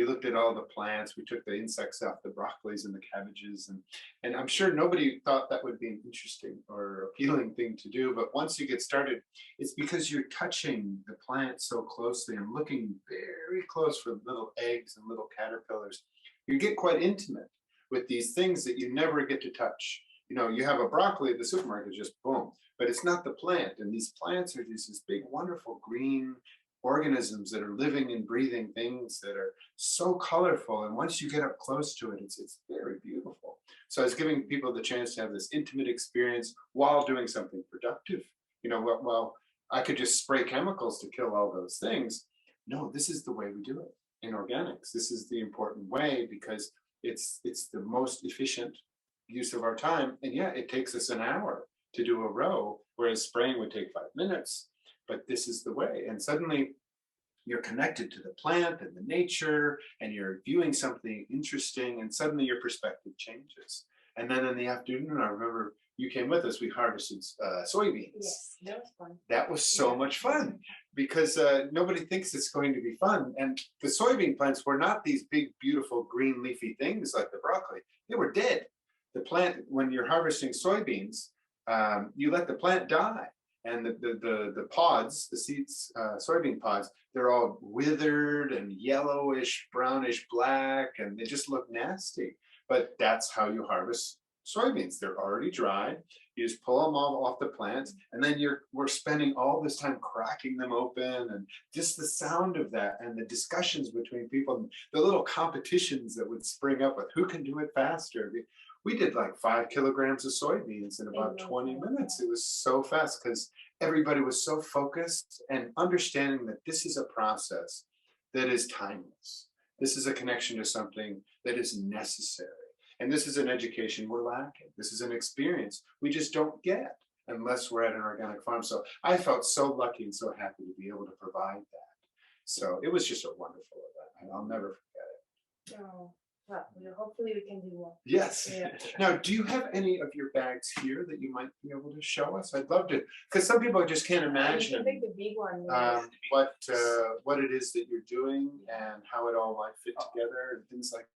looked at all the plants. We took the insects off the broccolis and the cabbages, and I'm sure nobody thought that would be an interesting or appealing thing to do. But once you get started, it's because you're touching the plant so closely and looking very close for little eggs and little caterpillars. You get quite intimate with these things that you never get to touch. You know, you have a broccoli at the supermarket, just boom, but it's not the plant. And these plants are just this big, wonderful green organisms that are living and breathing things that are so colorful. And once you get up close to it, it's very beautiful. So I was giving people the chance to have this intimate experience while doing something productive. You know, well, I could just spray chemicals to kill all those things. No, this is the way we do it in organics. This is the important way because it's the most efficient use of our time. And yeah, it takes us an hour to do a row, whereas spraying would take 5 minutes. But this is the way. And suddenly you're connected to the plant and the nature, and you're viewing something interesting, and suddenly your perspective changes. And then in the afternoon, I remember you came with us, we harvested soybeans. Yes, that was fun. That was so much fun because nobody thinks it's going to be fun. And the soybean plants were not these big, beautiful green leafy things like the broccoli. They were dead. The plant, when you're harvesting soybeans, you let the plant die. And the pods, the seeds, soybean pods, they're all withered and yellowish, brownish black, and they just look nasty. But that's how you harvest soybeans. They're already dried. You just pull them all off the plants, and then we're spending all this time cracking them open, and just the sound of that, and the discussions between people, and the little competitions that would spring up with who can do it faster. We did like 5 kilograms of soybeans in about 20 minutes. It was so fast because everybody was so focused and understanding that this is a process that is timeless. This is a connection to something that is necessary. And this is an education we're lacking. This is an experience we just don't get unless we're at an organic farm. So I felt so lucky and so happy to be able to provide that. So it was just a wonderful event, and I'll never forget it. Oh, well, hopefully we can do more. Yes. Yeah. Now, do you have any of your bags here that you might be able to show us? I'd love to, because some people just can't You imagine can pick the big one. yeah. what it is that you're doing and how it all might fit together and things like that.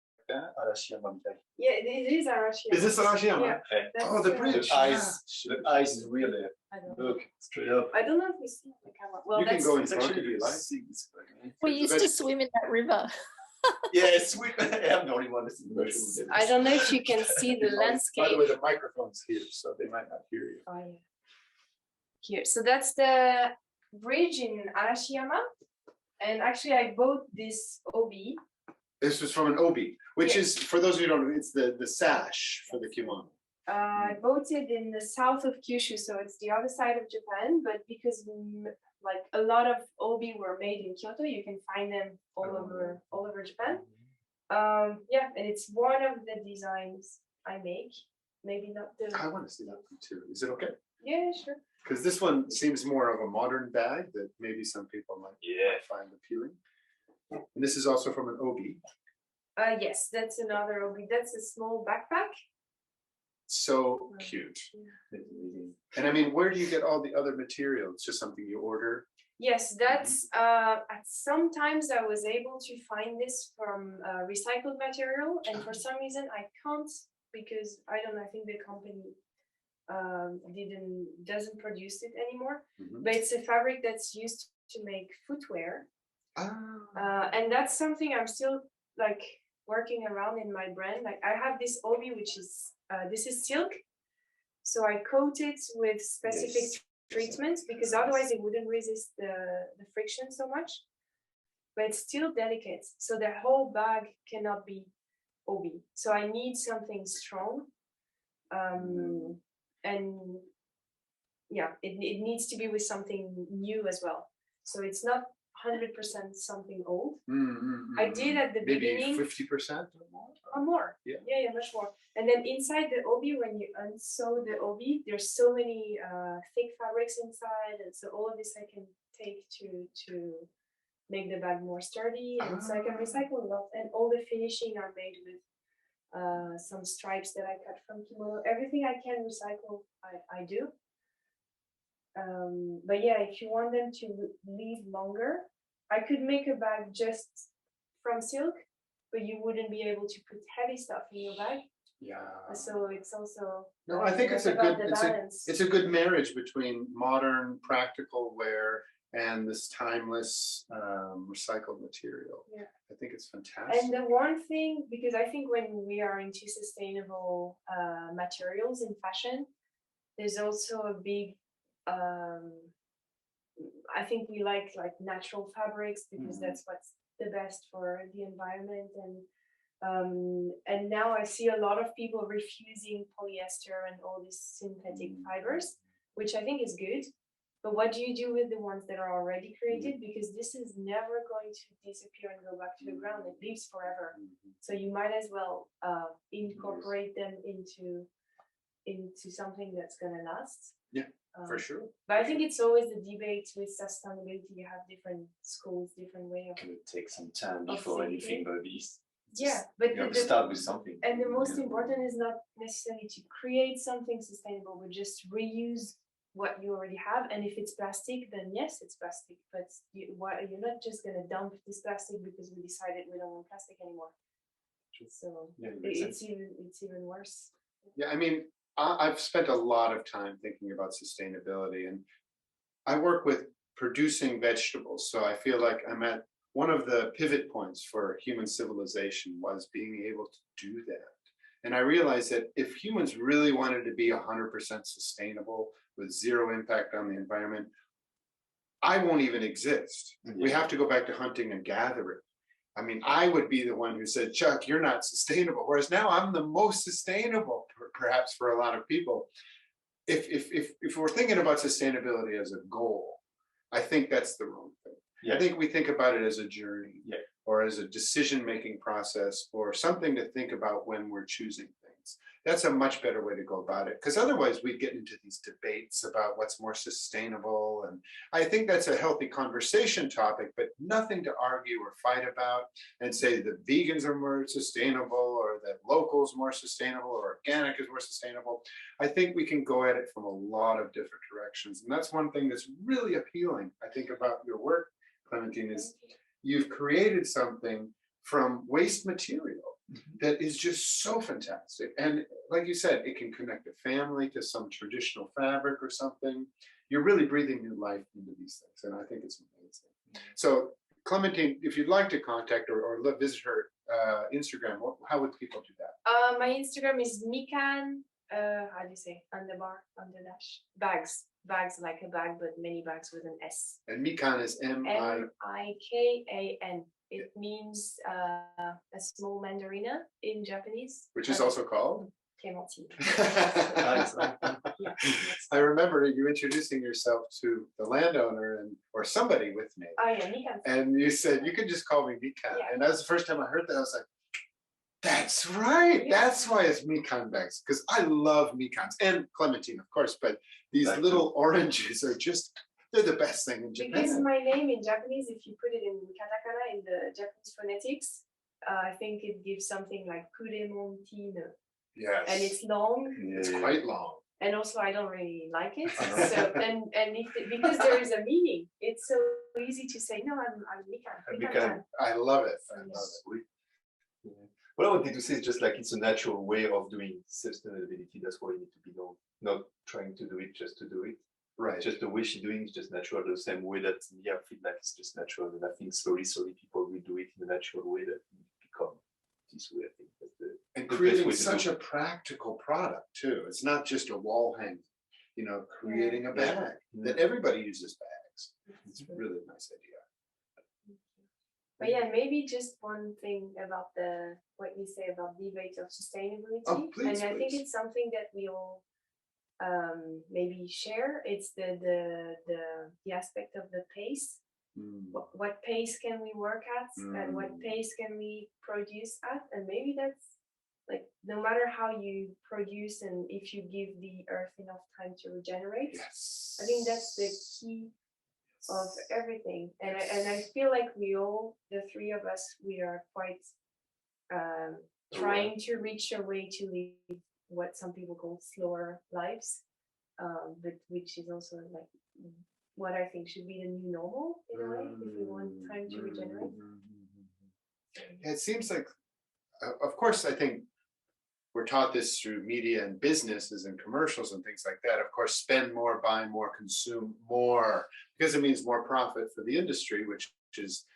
Yeah, it is Arashiyama. Is this Arashiyama? Yeah. That's, Oh, the bridge. The eyes is real there. I don't know. Look, straight up. I don't know if we see it on the camera. Well, You can that's go in It's front actually if you like. We used to swim in that river. Yeah, it's sweet. I'm the only one that's in the version. I don't know if you can see the By landscape. the way, the microphone's here, so they might not hear you. Oh, yeah. Here, so that's the bridge in Arashiyama, and actually I bought this obi. This was from an obi, which Yes. is, for those of you who don't know, it's the sash for the kimono. I bought it in the south of Kyushu, so it's the other side of Japan. But because like a lot of obi were made in Kyoto, you can find them all over Japan. Yeah, and it's one of the designs I make. Maybe not the. I want to see that one too. Is it okay? Yeah, sure. Because this one seems more of a modern bag that maybe some people might find appealing. And this is also from an obi. Yes, that's another obi. That's a small backpack. So cute. And I mean, where do you get all the other materials? Just something you order? Yes, that's at sometimes I was able to find this from recycled material, and for some reason I can't because I don't know. I think the company doesn't produce it anymore. But it's a fabric that's used to make footwear, and that's something I'm still like working around in my brand. Like I have this obi, which is this is silk, so I coat it with specific treatments because otherwise it wouldn't resist the friction so much. But it's still delicate, so the whole bag cannot be obi. So I need something strong, and yeah, it needs to be with something new as well. So it's not 100% something old. I did at the beginning. Maybe 50% or more? Or more. Yeah. Yeah, much more. And then inside the obi, when you unsew the obi, there's so many thick fabrics inside, and so all of this I can take to make the bag more sturdy, and so I can recycle a lot. And all the finishing are made with some stripes that I cut from kimono. Everything I can recycle, I do. But yeah, if you want them to live longer, I could make a bag just from silk, but you wouldn't be able to put heavy stuff in your bag. Yeah. So it's also No, I think it's a about good the balance. it's a good marriage between modern practical wear and this timeless recycled material. Yeah. I think it's fantastic. And the one thing, because I think when we are into sustainable materials in fashion, there's also a big I think we like natural fabrics because that's what's the best for the environment, and now I see a lot of people refusing polyester and all these synthetic fibers, which I think is good. But what do you do with the ones that are already created? Because this is never going to disappear and go back to the ground. It lives forever. So you might as well incorporate them into something that's gonna last. Yeah, for sure. But I think it's always the debate with sustainability. You have different schools, different way of. It would take some time before anything but these. Yeah, but You have to start with something. and the most important is not necessarily to create something sustainable, but just reuse what you already have. And if it's plastic, then yes, it's plastic. But you're not just gonna dump this plastic because we decided we don't want plastic anymore. So it's even worse. Yeah, I mean, I've spent a lot of time thinking about sustainability, and I work with producing vegetables. So I feel like I'm at one of the pivot points for human civilization was being able to do that. And I realized that if humans really wanted to be 100% sustainable with zero impact on the environment, I won't even exist. We have to go back to hunting and gathering. I mean, I would be the one who said, Chuck, you're not sustainable. Whereas now I'm the most sustainable, perhaps for a lot of people. If we're thinking about sustainability as a goal, I think that's the wrong thing. Yeah. I think we think about it as a journey, Yeah. or as a decision-making process, or something to think about when we're choosing things. That's a much better way to go about it, because otherwise we get into these debates about what's more sustainable. And I think that's a healthy conversation topic, but nothing to argue or fight about and say that vegans are more sustainable, or that local is more sustainable, or organic is more sustainable. I think we can go at it from a lot of different directions. And that's one thing that's really appealing, I think, about your work, Clementine, is you've created something from waste material that is just so fantastic. And like you said, it can connect a family to some traditional fabric or something. You're really breathing new life into these things. And I think it's amazing. So Clementine, if you'd like to contact or visit her Instagram, how would people do that? My Instagram is Mikan, how do you say, underdash, bags like a bag, but many bags with an S. And Mikan is M-I. Mikan. It means a small mandarina in Japanese. Which is also called? Clementine. Yeah. I remember you introducing yourself to the landowner or somebody with me. Oh yeah, Mikan. And you said, you can just call me Mikan. Yeah. And that was the first time I heard that. I was like, that's right. Yeah. That's why it's Mikan bags. Because I love Mikans and Clementine, of course. But these Like little oranges are just, they're the best thing in Japan. Because my name in Japanese, if you put it in katakana, in the Japanese phonetics, I think it gives something like Clementine. Yes. And it's long. It's quite long. And also, I don't really like it. So, because there is a meaning, it's so easy to say, no, I'm Mikan. I love it. I love it. Sweet. Yeah. What I wanted to say is just like it's a natural way of doing sustainability. That's why you need to be known, not trying to do it just to do it. Right. Just the way she's doing is just natural, the same way that I feel like it's just natural. And I think slowly people will do it in a natural way that will become this way. I think that's And the creating best way to such do a practical product too. It's not just a wall hang, creating a bag that everybody uses bags. It's a really nice idea. But yeah, maybe just one thing about what you say about debate of sustainability. Oh, please, and I think please. it's something that we all maybe share. It's the aspect of the pace. What pace can we work at, and what pace can we produce at? And maybe that's like, no matter how you produce and if you give the earth enough time to regenerate, Yes. I think that's the key of everything. And I feel like we all, the three of us, we are quite trying to reach a way to live what some people call slower lives, but which is also like what I think should be the new normal in a way, if we want time to regenerate. Yeah, it seems like, of course, I think we're taught this through media and businesses and commercials and things like that. Of course, spend more, buy more, consume more, because it means more profit for the industry, which is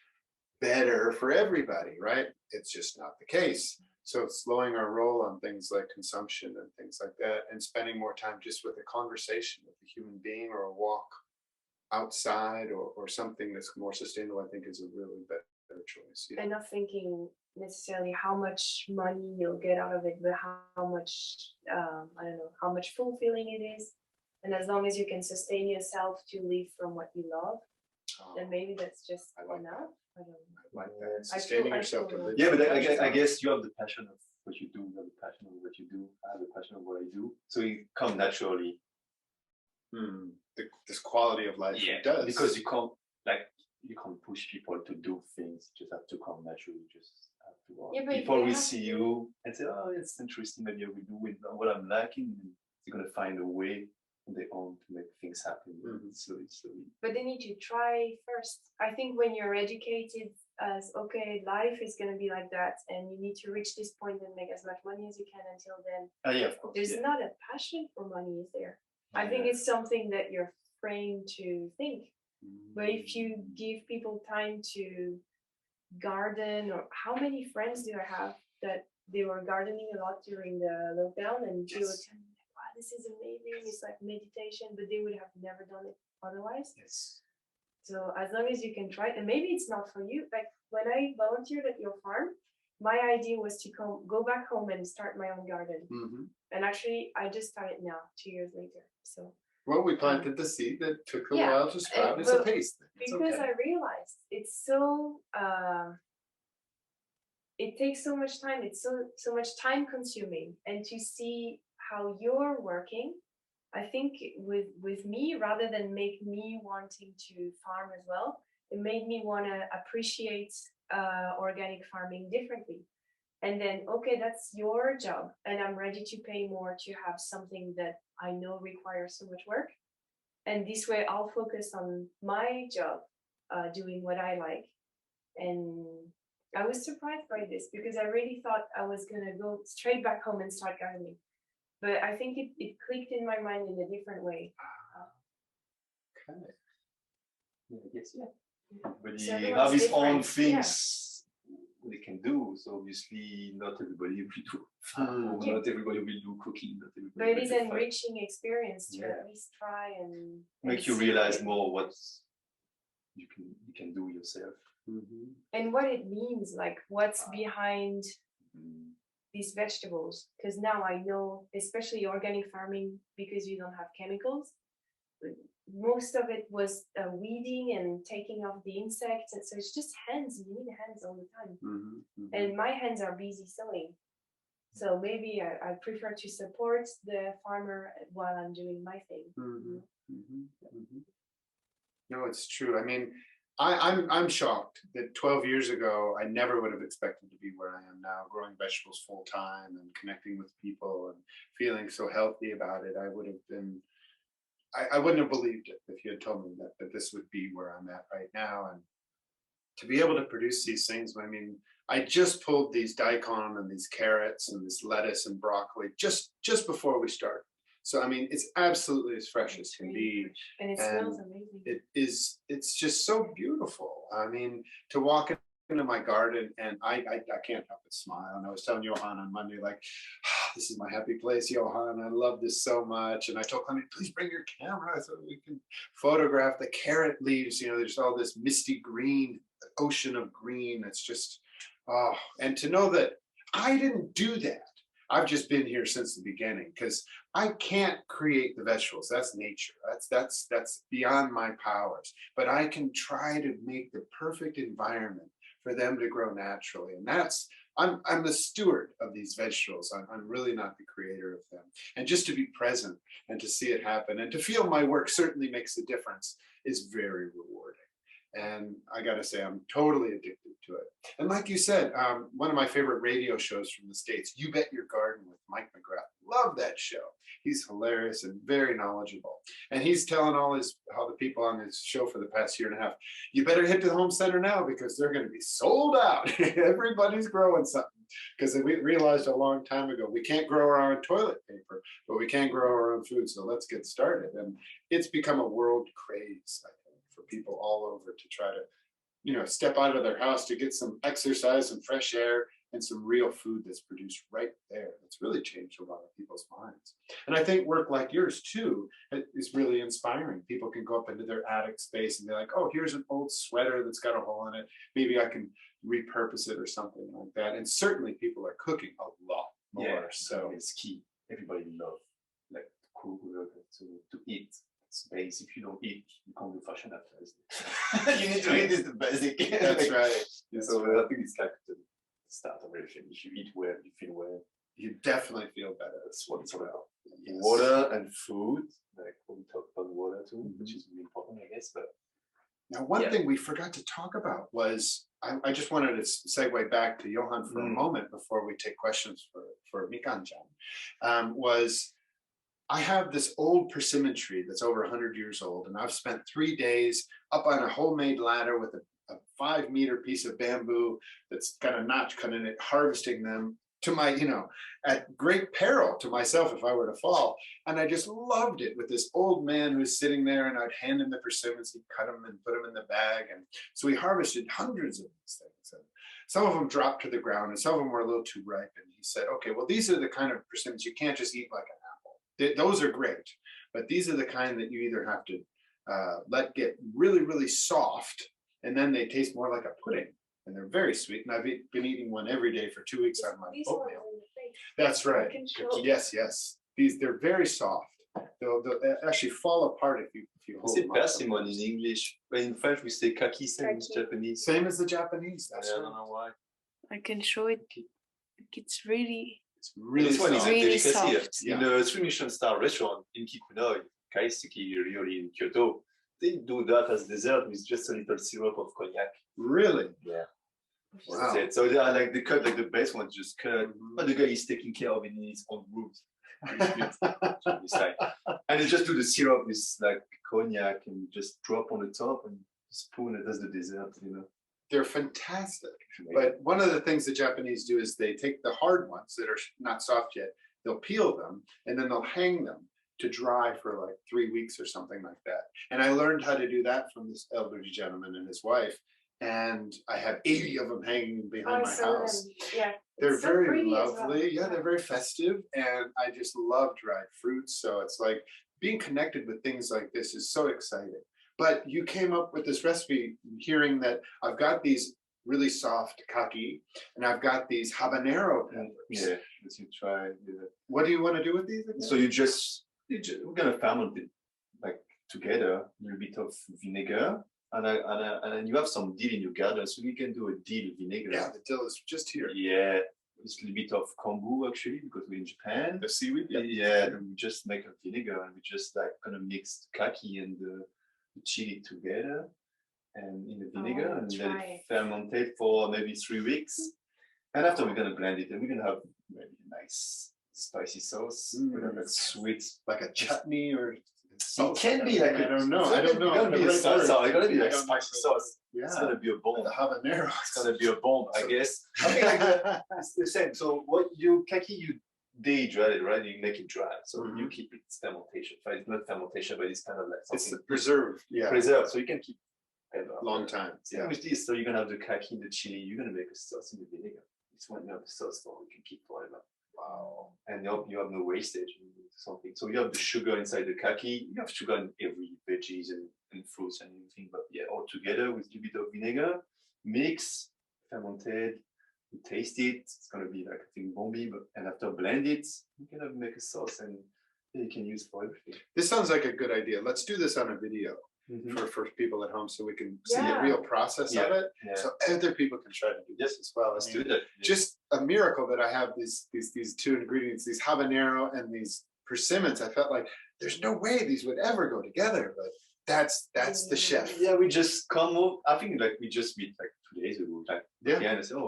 better for everybody, right? It's just not the case. So slowing our roll on things like consumption and things like that, and spending more time just with a conversation with a human being, or a walk outside, or something that's more sustainable, I think is a really better choice. Yeah. And not thinking necessarily how much money you'll get out of it, but how much, I don't know, how much fulfilling it is. And as long as you can sustain yourself to live from what you love, then maybe that's just enough. I don't know. Like that, I sustaining feel- yourself to live. Yeah, but from I guess you have the passion of what you do. You have the passion of what you do. I have the passion of what I do. So it comes naturally. This quality of life, it does. Because you can't push people to do things. You just have to come naturally. You just have to. Yeah, but People you will have see to- you and say, "Oh, it's interesting. Maybe I will do it. What I'm lacking." And they're gonna find a way on their own to make things happen slowly. But they need to try first. I think when you're educated as, okay, life is going to be like that, and you need to reach this point and make as much money as you can until then. Yeah, of course. There's not a passion for money, is there? I think it's something that you're framed to think. But if you give people time to garden, or how many friends do I have that they were gardening a lot during the lockdown, and they would Yes. tell me, like, wow, this is amazing. It's like meditation, but they would have never done it otherwise. Yes. So as long as you can try it, and maybe it's not for you. Like when I volunteered at your farm, my idea was to go back home and start my own garden. Mhm. And actually, I just started now, 2 years later. So Well, we planted the seed that took a Yeah, while to sprout. It's a well, taste thing. It's because okay. I realized it's so it takes so much time. It's so much time consuming, and to see how you're working, I think with me, rather than make me wanting to farm as well, it made me want to appreciate organic farming differently. And then, okay, that's your job, and I'm ready to pay more to have something that I know requires so much work. And this way, I'll focus on my job, doing what I like. And I was surprised by this because I really thought I was gonna go straight back home and start gardening. But I think it clicked in my mind in a different way. Okay. Yeah, I guess, yeah. But So they everyone's have his own different, yeah. things they can do. So obviously not everybody will do farm, or Yeah. not everybody will do cooking, not everybody But it will is do an farm. enriching experience to Yeah. at least try and Make you see realize it. more what you can do yourself. Mhm. And what it means, like what's Ah. behind Mm. these vegetables. Because now I know, especially organic farming, because you don't have chemicals, most of it was weeding and taking off the insects, and so it's just hands. You need hands all the time, Mhm. Mhm. and my hands are busy sewing, so maybe I prefer to support the farmer while I'm doing my thing. Mhm. Mhm. Mhm. No, it's true. I mean, I'm shocked that 12 years ago I never would have expected to be where I am now, growing vegetables full time and connecting with people and feeling so healthy about it. I would have been I wouldn't have believed it if you had told me that this would be where I'm at right now. And to be able to produce these things, I mean, I just pulled these daikon and these carrots and this lettuce and broccoli just before we started. So I mean, it's absolutely as fresh as It's can really be. fresh, and it And smells amazing. it's just so beautiful. I mean, to walk into my garden and I can't help but smile. And I was telling Johan on Monday, like, this is my happy place, Johan. I love this so much. And I told Clement, please bring your camera so we can photograph the carrot leaves. You know, there's all this misty green, ocean of green. It's just, oh, and to know that I didn't do that. I've just been here since the beginning because I can't create the vegetables. That's nature. That's beyond my powers. But I can try to make the perfect environment for them to grow naturally. And that's I'm the steward of these vegetables. I'm really not the creator of them. And just to be present and to see it happen and to feel my work certainly makes a difference is very rewarding. And I got to say, I'm totally addicted to it. And like you said, one of my favorite radio shows from the States, You Bet Your Garden with Mike McGrath. Love that show. He's hilarious and very knowledgeable. And he's telling how the people on his show for the past year and a half, you better hit the home center now because they're going to be sold out. Everybody's growing something. Because we realized a long time ago, we can't grow our own toilet paper, but we can grow our own food. So let's get started. And it's become a world craze, I think, for people all over to try to, step out of their house to get some exercise, some fresh air, and some real food that's produced right there. It's really changed a lot of people's minds. And I think work like yours too is really inspiring. People can go up into their attic space and be like, oh, here's an old sweater that's got a hole in it. Maybe I can repurpose it or something like that. And certainly people are cooking a lot more. Yeah, So it's key. Everybody love like to cook, to eat. It's base. If you don't eat, you can't do fashion after. You need to eat is the basic. that's right. That's So right. I think it's like the start of everything. If you eat well, you feel well. You definitely feel better. That's what it's all about. Yes. Water and food. Like we talked about water too, Mhm. which is really important, I guess. But Now, one Yeah. thing we forgot to talk about was I just wanted to segue back to Johan for a moment before we take questions for Mikan-chan. Was I have this old persimmon tree that's over 100 years old, and I've spent 3 days up on a homemade ladder with a 5-meter piece of bamboo that's got a notch cut in it, harvesting them to my, at great peril to myself if I were to fall. And I just loved it with this old man who's sitting there, and I'd hand him the persimmons, he'd cut them and put them in the bag. And so we harvested hundreds of these things. And some of them dropped to the ground and some of them were a little too ripe. And he said, okay, well, these are the kind of persimmons you can't just eat like an apple. Those are great, but these are the kind that you either have to let get really, really soft, and then they taste more like a pudding, and they're very sweet. And I've been eating one every day for 2 weeks on my oatmeal. That's right. Yes, yes. They're very soft. They'll actually fall apart if you hold C'est them up. persimmon in English, but in French we say kaki, same as Kaki. Japanese. Same as the Japanese. I That's don't right. know why. I can show it. It's really It's really This one is soft. a Really delicacy. soft. In the 3 Michelin-star restaurant in Kikuno, Kaiseki, really in Kyoto, they do that as dessert with just a little syrup of cognac. Really? Yeah. Wow. That's it. So they are like the cut, like the best one, just cut. Mhm. But the guy is taking care of it in his own room. It's like, and they just do the syrup with like cognac and just drop on the top and spoon it as the dessert. They're fantastic. But one of the things the Japanese do is they take the hard ones that are not soft yet, they'll peel them, and then they'll hang them to dry for like 3 weeks or something like that. And I learned how to do that from this elderly gentleman and his wife. And I have 80 of them hanging behind my house. Yeah. They're It's so very pretty as well. lovely. Yeah, they're very festive. And I just love dried fruits. So it's like being connected with things like this is so exciting. But you came up with this recipe hearing that I've got these really soft kaki and I've got these habanero peppers. Yeah, as you try. Yeah. What do you want to do with these again? So we're gonna ferment it like together, a little bit of vinegar, and then you have some dill in your garden, so we can do a dill vinegar. Yeah, the dill is just here. Yeah, it's a little bit of kombu actually because we're in Japan. The seaweed? Yeah, and we just make a vinegar and we just like kind of mix kaki and the chili together and in the vinegar and let try it fermentate for maybe 3 weeks. And after we're gonna blend it and we're gonna have maybe a nice spicy sauce, like sweet. Like a chutney or It can be like I don't know. I don't know. It's gonna be a salsa. It's gonna be like I don't know. spicy sauce. Yeah. It's gonna be a bomb. The habanero. It's gonna be a bomb, I guess. I think like it's the same. So what kaki you dehydrate it, right? You make it dry, so you keep its fermentation. But it's not fermentation, but it's kind of like It's something preserved. Yeah. preserved, so you can keep Long time. Same Yeah. with this. So you're gonna have the kaki, the chili. You're gonna make a sauce in the vinegar. It's one you have the sauce for. You can keep forever. Wow. And you have no wastage in something. So you have the sugar inside the kaki. You have sugar in every veggies and fruits and everything. But yeah, all together with a little bit of vinegar, mix, fermented. You taste it. It's gonna be like a thing bomby. And after blend it, you can make a sauce and you can use for everything. This sounds like a good idea. Let's do this on a video for people at home so we can see the real process of it. Yeah. So other people can try to do this as well. Let's I do mean, that. Just a miracle that I have these two ingredients, these habanero and these persimmons. I felt like there's no way these would ever go together, but that's the chef. Yeah, we just come up. I think like we just meet like 2 days ago. Like Yeah. and I said,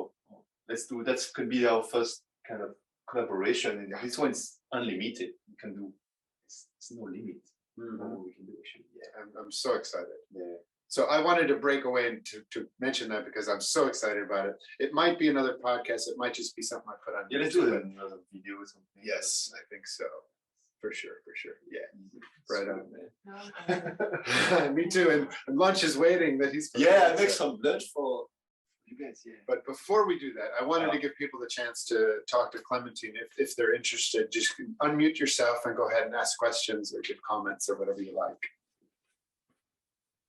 let's do that. Could be our first kind of collaboration. And this one's unlimited. We can do. It's no limit. What we can do actually. Yeah. I'm so excited. Yeah. So I wanted to break away and to mention that because I'm so excited about it. It might be another podcast. It might just be something I put on. Yeah, let's YouTube, do but another video or something. Yes, I think so. For sure. Yeah. Right Sweet, on. man. Me too. And lunch is waiting that he's. Yeah, make some lunch for you guys. Yeah. But before we do that, I wanted to give people the chance to talk to Clementine if they're interested. Just unmute yourself and go ahead and ask questions or give comments or whatever you like.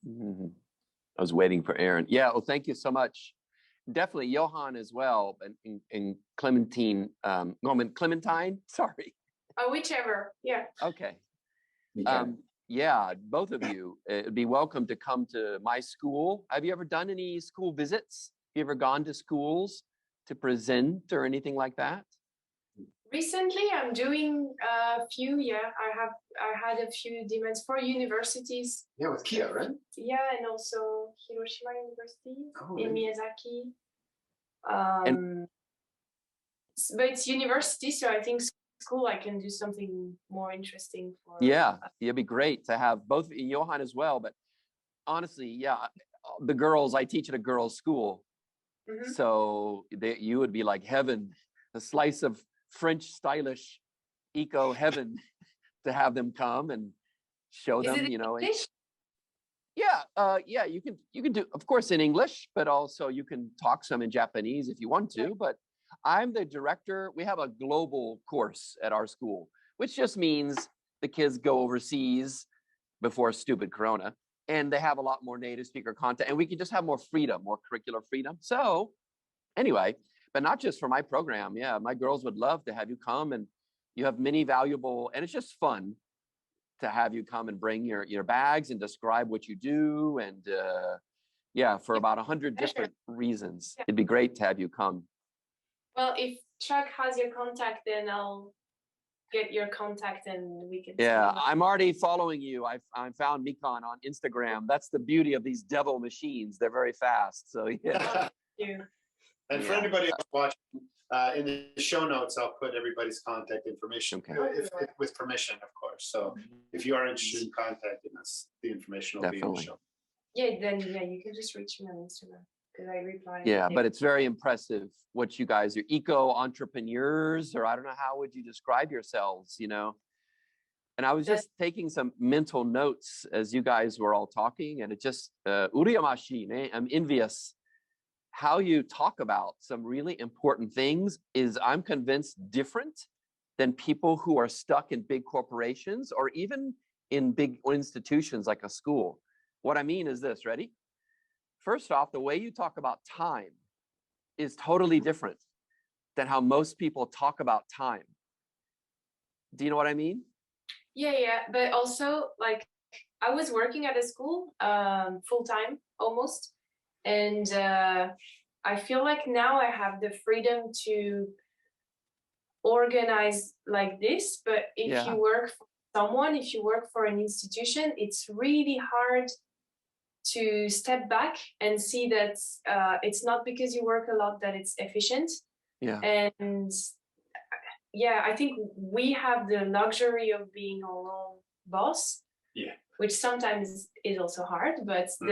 I was waiting for Aaron. Yeah, well, thank you so much. Definitely Johan as well, and Clementine, Clementine, sorry. Whichever. Yeah. Okay. You can. Yeah, both of you, it'd be welcome to come to my school. Have you ever done any school visits? You ever gone to schools to present or anything like that? Recently, I'm doing a few. Yeah, I had a few demands for universities. Yeah, with Kia, right? Yeah, and also Hiroshima University Oh, in really? Miyazaki. But it's university, so I think school I can do something more interesting for. Yeah, it'd be great to have both Johan as well. But honestly, yeah, the girls, I teach at a girls' school. Mhm. So you would be like heaven a slice of French stylish eco heaven to have them come and show Is them, it in English? Yeah, you can do, of course, in English, but also you can talk some in Japanese if you want to. But I'm the director. We have a global course at our school, which just means the kids go overseas before stupid Corona, and they have a lot more native speaker content, and we can just have more freedom, more curricular freedom. So anyway, but not just for my program. Yeah, my girls would love to have you come, and you have many valuable, and it's just fun to have you come and bring your bags and describe what you do. And yeah, for about 100 different reasons. It'd be great to have you come. Well, if Chuck has your contact, then I'll get your contact and we can. Yeah, I'm already following you. I found Mikon on Instagram. That's the beauty of these devil machines. They're very fast. So yeah. And for Yeah. anybody watching, in the show notes, I'll put everybody's contact information, Okay. with permission, of course. So if you are interested in contacting us, the information will be in the Definitely. show. Yeah, then you can just reach me on Instagram because I reply. Yeah, but it's very impressive what you guys are, eco entrepreneurs, or I don't know, how would you describe yourselves, you know? And I was just taking some mental notes as you guys were all talking, and it just, uriyamashi, I'm envious how you talk about some really important things. Is I'm convinced different than people who are stuck in big corporations or even in big institutions like a school. What I mean is this, ready? First off, the way you talk about time is totally different than how most people talk about time. Do you know what I mean? Yeah, but also like I was working at a school full time almost, and I feel like now I have the freedom to organize like this. But if you work for someone, if you work for an institution, it's really hard to step back and see that it's not because you work a lot that it's efficient. Yeah. And yeah, I think we have the luxury of being our own boss. Yeah. Which sometimes is also hard, but the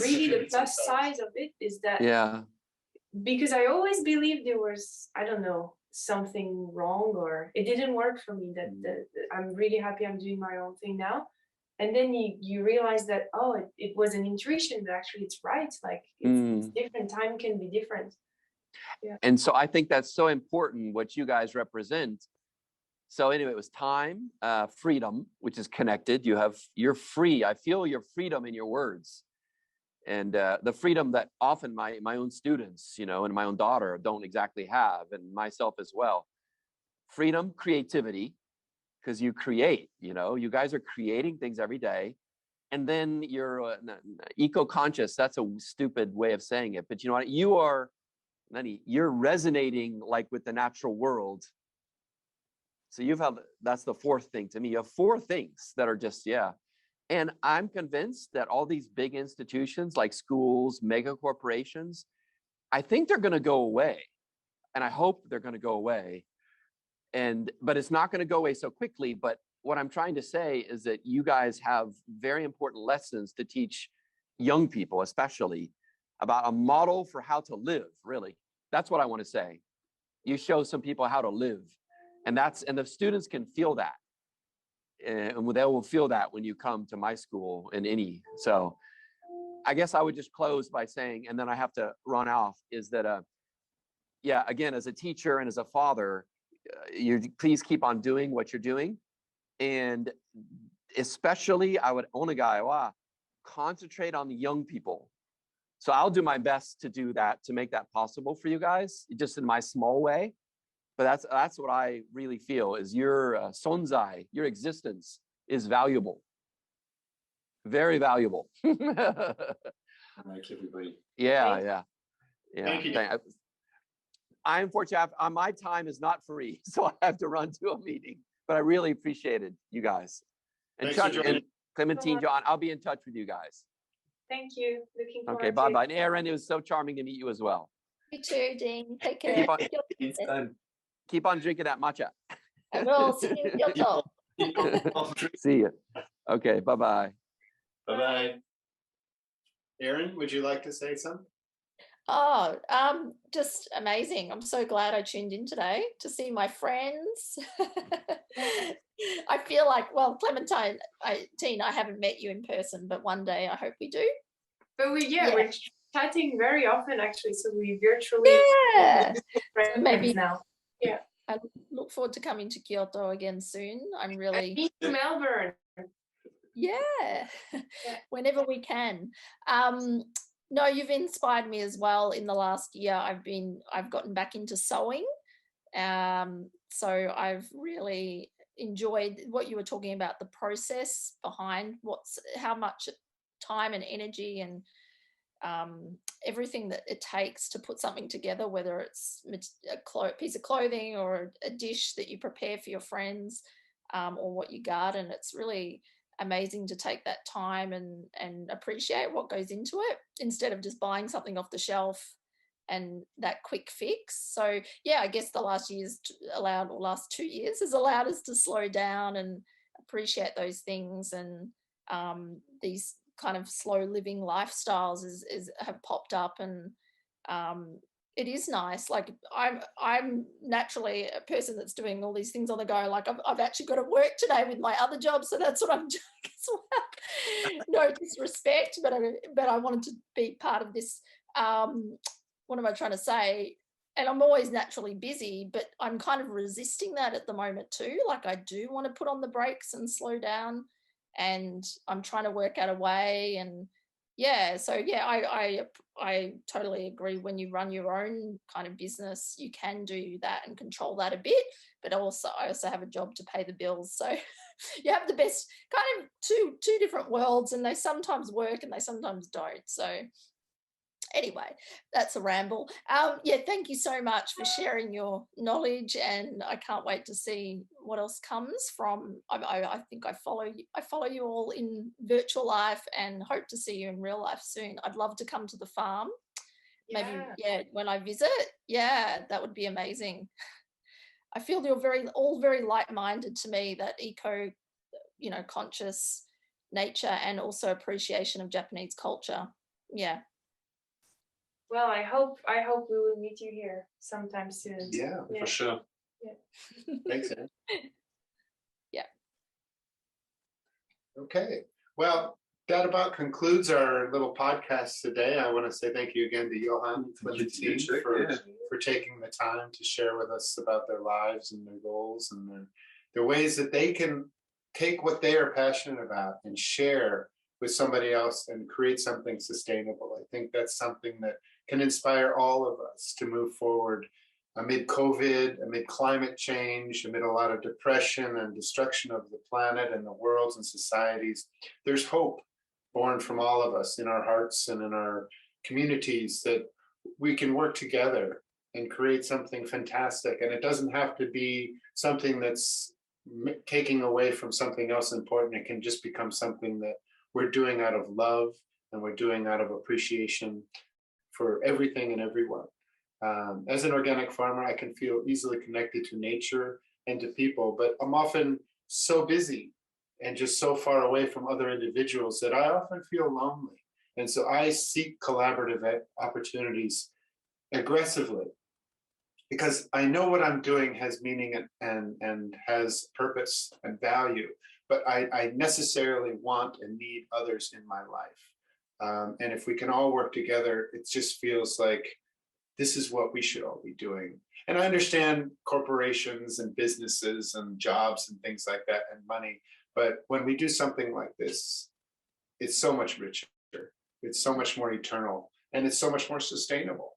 really the plus side of it is that because I always believed there was, I don't know, something wrong or it didn't work for me. That I'm really happy I'm doing my own thing now. And then you realize that, oh, it was an intuition, but actually it's right. Like it's different. Time can be different. Yeah. And so I think that's so important what you guys represent. So anyway, it was time, freedom, which is connected. You're free. I feel your freedom in your words. And the freedom that often my own students, you know, and my own daughter don't exactly have, and myself as well. Freedom, creativity, because you create, you know, you guys are creating things every day. And then you're eco-conscious. That's a stupid way of saying it. But you know what? You're resonating like with the natural world. So that's the fourth thing to me. You have four things that are just, And I'm convinced that all these big institutions like schools, mega corporations, I think they're going to go away. And I hope they're going to go away. But it's not going to go away so quickly. But what I'm trying to say is that you guys have very important lessons to teach young people, especially about a model for how to live, really. That's what I want to say. You show some people how to live. And the students can feel that. And they will feel that when you come to my school in any. So I guess I would just close by saying, and then I have to run off, is that, again, as a teacher and as a father, you please keep on doing what you're doing. And especially, I would concentrate on the young people. So I'll do my best to do that, to make that possible for you guys, just in my small way. But that's what I really feel is your sonzai, your existence is valuable, very valuable. Like everybody. Yeah. Thank you. I unfortunately my time is not free, so I have to run to a meeting. But I really appreciated you guys. And Thanks Chuck and Clementine, Johan, I'll be in touch with you guys. Thank you. Looking forward. Okay, bye-bye. And Aaron, it was so charming to meet you as well. You too, Dean. Take care. Keep on drinking that matcha. I will. See you. Kyoto. See you. Okay, bye-bye. Bye-bye. Aaron, would you like to say something? Oh, just amazing. I'm so glad I tuned in today to see my friends. I feel like, well, Clementine, Teen, I haven't met you in person, but one day I hope we do. But Yeah. we're chatting very often actually, so we virtually Yeah. friends maybe now. I look forward to coming to Kyoto again soon. I'm And really, me to Melbourne. yeah, Yeah. whenever we can. No, you've inspired me as well. In the last year, I've gotten back into sewing. So I've really enjoyed what you were talking about, the process behind how much time and energy and everything that it takes to put something together, whether it's a piece of clothing or a dish that you prepare for your friends, or what you garden. It's really amazing to take that time and appreciate what goes into it instead of just buying something off the shelf and that quick fix. So yeah, I guess the last 2 years has allowed us to slow down and appreciate those things, and these kind of slow living lifestyles have popped up, and it is nice. Like I'm naturally a person that's doing all these things on the go. Like I've actually got to work today with my other job, so that's what I'm doing as well. No disrespect, but I wanted to be part of this. What am I trying to say? And I'm always naturally busy, but I'm kind of resisting that at the moment too. Like I do want to put on the brakes and slow down, and I'm trying to work out a way. And yeah, so yeah, I totally agree. When you run your own kind of business, you can do that and control that a bit, but also I also have a job to pay the bills. So you have the best kind of two different worlds, and they sometimes work and they sometimes don't. So anyway, that's a ramble. Yeah, thank you so much for sharing your knowledge, and I can't wait to see what else comes from. I think I follow you all in virtual life, and hope to see you in real life soon. I'd love to come to the farm. Maybe, yeah, when I visit. Yeah, that would be amazing. I feel you're all very like-minded to me, that eco, conscious nature, and also appreciation of Japanese culture. Yeah. Well, I hope we will meet you here sometime soon. Yeah, for sure. Yeah. Thanks, Anne. Yeah. Okay, well, that about concludes our little podcast today. I want to say thank you again to Johan and Clementine for taking the time to share with us about their lives and their goals and their ways that they can take what they are passionate about and share with somebody else and create something sustainable. I think that's something that can inspire all of us to move forward amid COVID, amid climate change, amid a lot of depression and destruction of the planet and the worlds and societies. There's hope born from all of us in our hearts and in our communities, that we can work together and create something fantastic. And it doesn't have to be something that's taking away from something else important. It can just become something that we're doing out of love, and we're doing out of appreciation for everything and everyone. As an organic farmer, I can feel easily connected to nature and to people, but I'm often so busy and just so far away from other individuals that I often feel lonely. And so I seek collaborative opportunities aggressively, because I know what I'm doing has meaning and has purpose and value, but I necessarily want and need others in my life. And if we can all work together, it just feels like this is what we should all be doing. And I understand corporations and businesses and jobs and things like that and money, but when we do something like this, it's so much richer, it's so much more eternal, and it's so much more sustainable.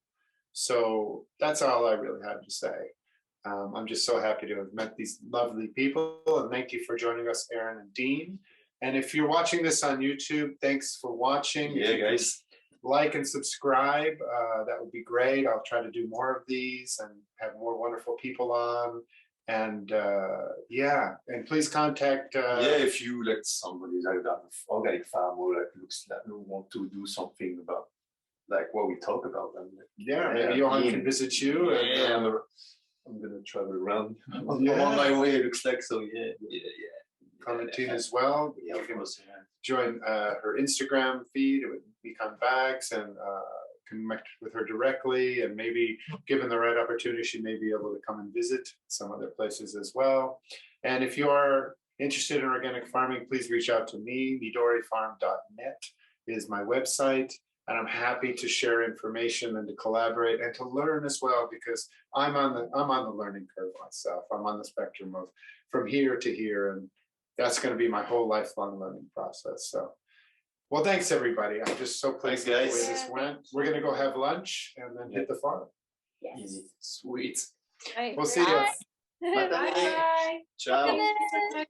So that's all I really have to say. I'm just so happy to have met these lovely people, and thank you for joining us, Aaron and Dean. And if you're watching this on YouTube, thanks for watching. Yeah, guys. Like and subscribe. That would be great. I'll try to do more of these and have more wonderful people on. And yeah, and please contact. If you like somebody like that organic farm, or like looks like you want to do something about like what we talk about, and maybe Johan can visit you. Yeah, and, I'm gonna travel around. I'm Yeah. on my way. It looks like so. Yeah. Clementine as well. Yeah, You of can course. Yeah. join her Instagram feed with Become Bags, and connect with her directly, and maybe given the right opportunity, she may be able to come and visit some other places as well. And if you are interested in organic farming, please reach out to me. MidoriFarm.net is my website. And I'm happy to share information and to collaborate and to learn as well, because I'm on the learning curve myself. I'm on the spectrum of from here to here, and that's going to be my whole lifelong learning process. So, well, thanks everybody. I'm just so pleased with the way Thanks, this guys. went. We're going to go have lunch and then hit the farm. Yes. Easy. Sweet. Great. We'll see you. Bye. Bye. Bye. Ciao. Bye.